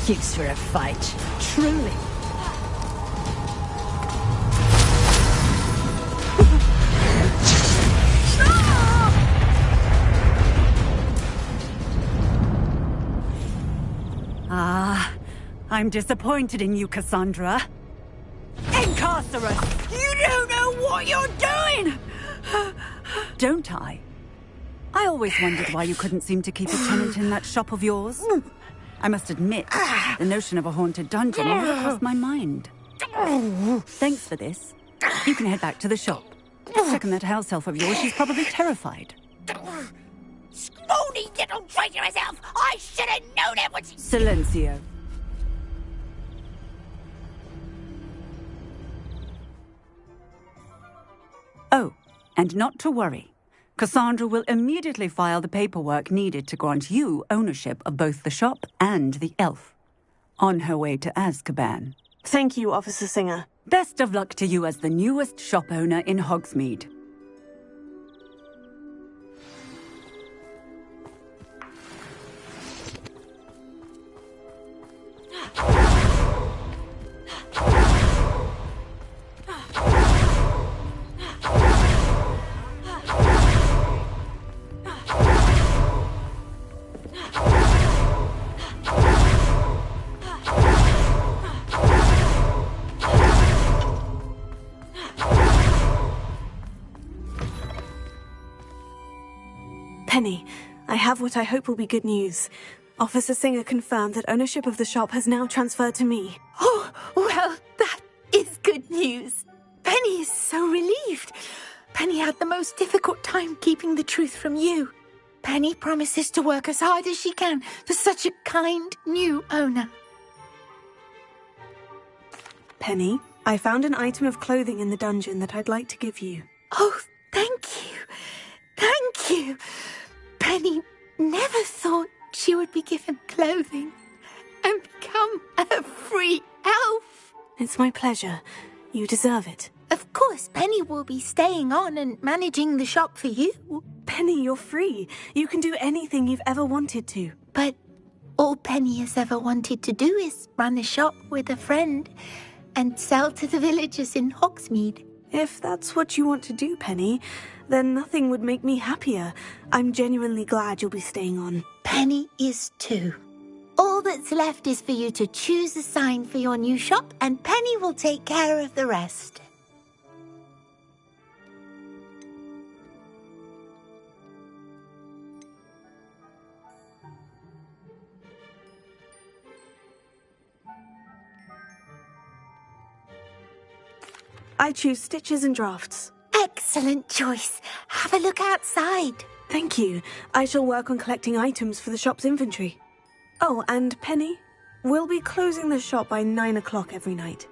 Excuse for a fight, truly. I'm disappointed in you, Cassandra. Incarcerate! You don't know what you're doing! Don't I? I always wondered why you couldn't seem to keep a tenant in that shop of yours. I must admit, the notion of a haunted dungeon never crossed my mind. Thanks for this. You can head back to the shop. Second that house elf of yours, she's probably terrified. Scrawny little traitorous elf! I should have known it was... Silencio. Oh, and not to worry. Cassandra will immediately file the paperwork needed to grant you ownership of both the shop and the elf. On her way to Azkaban. Thank you, Officer Singer. Best of luck to you as the newest shop owner in Hogsmeade. Penny, I have what I hope will be good news. Officer Singer confirmed that ownership of the shop has now transferred to me. Oh, well, that is good news. Penny is so relieved. Penny had the most difficult time keeping the truth from you. Penny promises to work as hard as she can for such a kind new owner. Penny, I found an item of clothing in the dungeon that I'd like to give you. Oh, thank you. Thank you. Penny never thought she would be given clothing and become a free elf. It's my pleasure. You deserve it. Of course, Penny will be staying on and managing the shop for you. Penny, you're free. You can do anything you've ever wanted to. But all Penny has ever wanted to do is run a shop with a friend and sell to the villagers in Hogsmeade. If that's what you want to do, Penny, then nothing would make me happier. I'm genuinely glad you'll be staying on. Penny is too. All that's left is for you to choose a sign for your new shop, and Penny will take care of the rest. I choose stitches and drafts. Excellent choice. Have a look outside. Thank you. I shall work on collecting items for the shop's inventory. Oh, and Penny, we'll be closing the shop by 9 o'clock every night.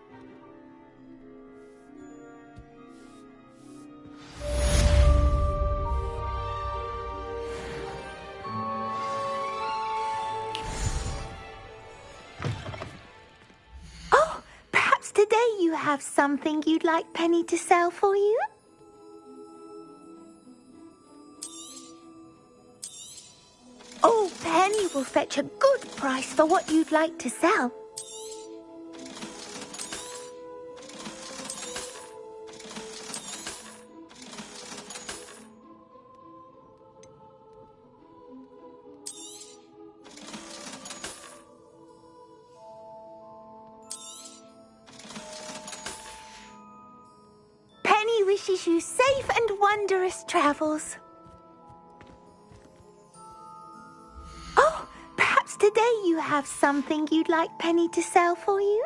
Oh, perhaps today you have something you'd like Penny to sell for you? Oh, Penny will fetch a good price for what you'd like to sell. Penny wishes you safe and wondrous travels. Today you have something you'd like Penny to sell for you?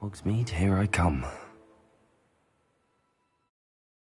Hogsmeade, here I come.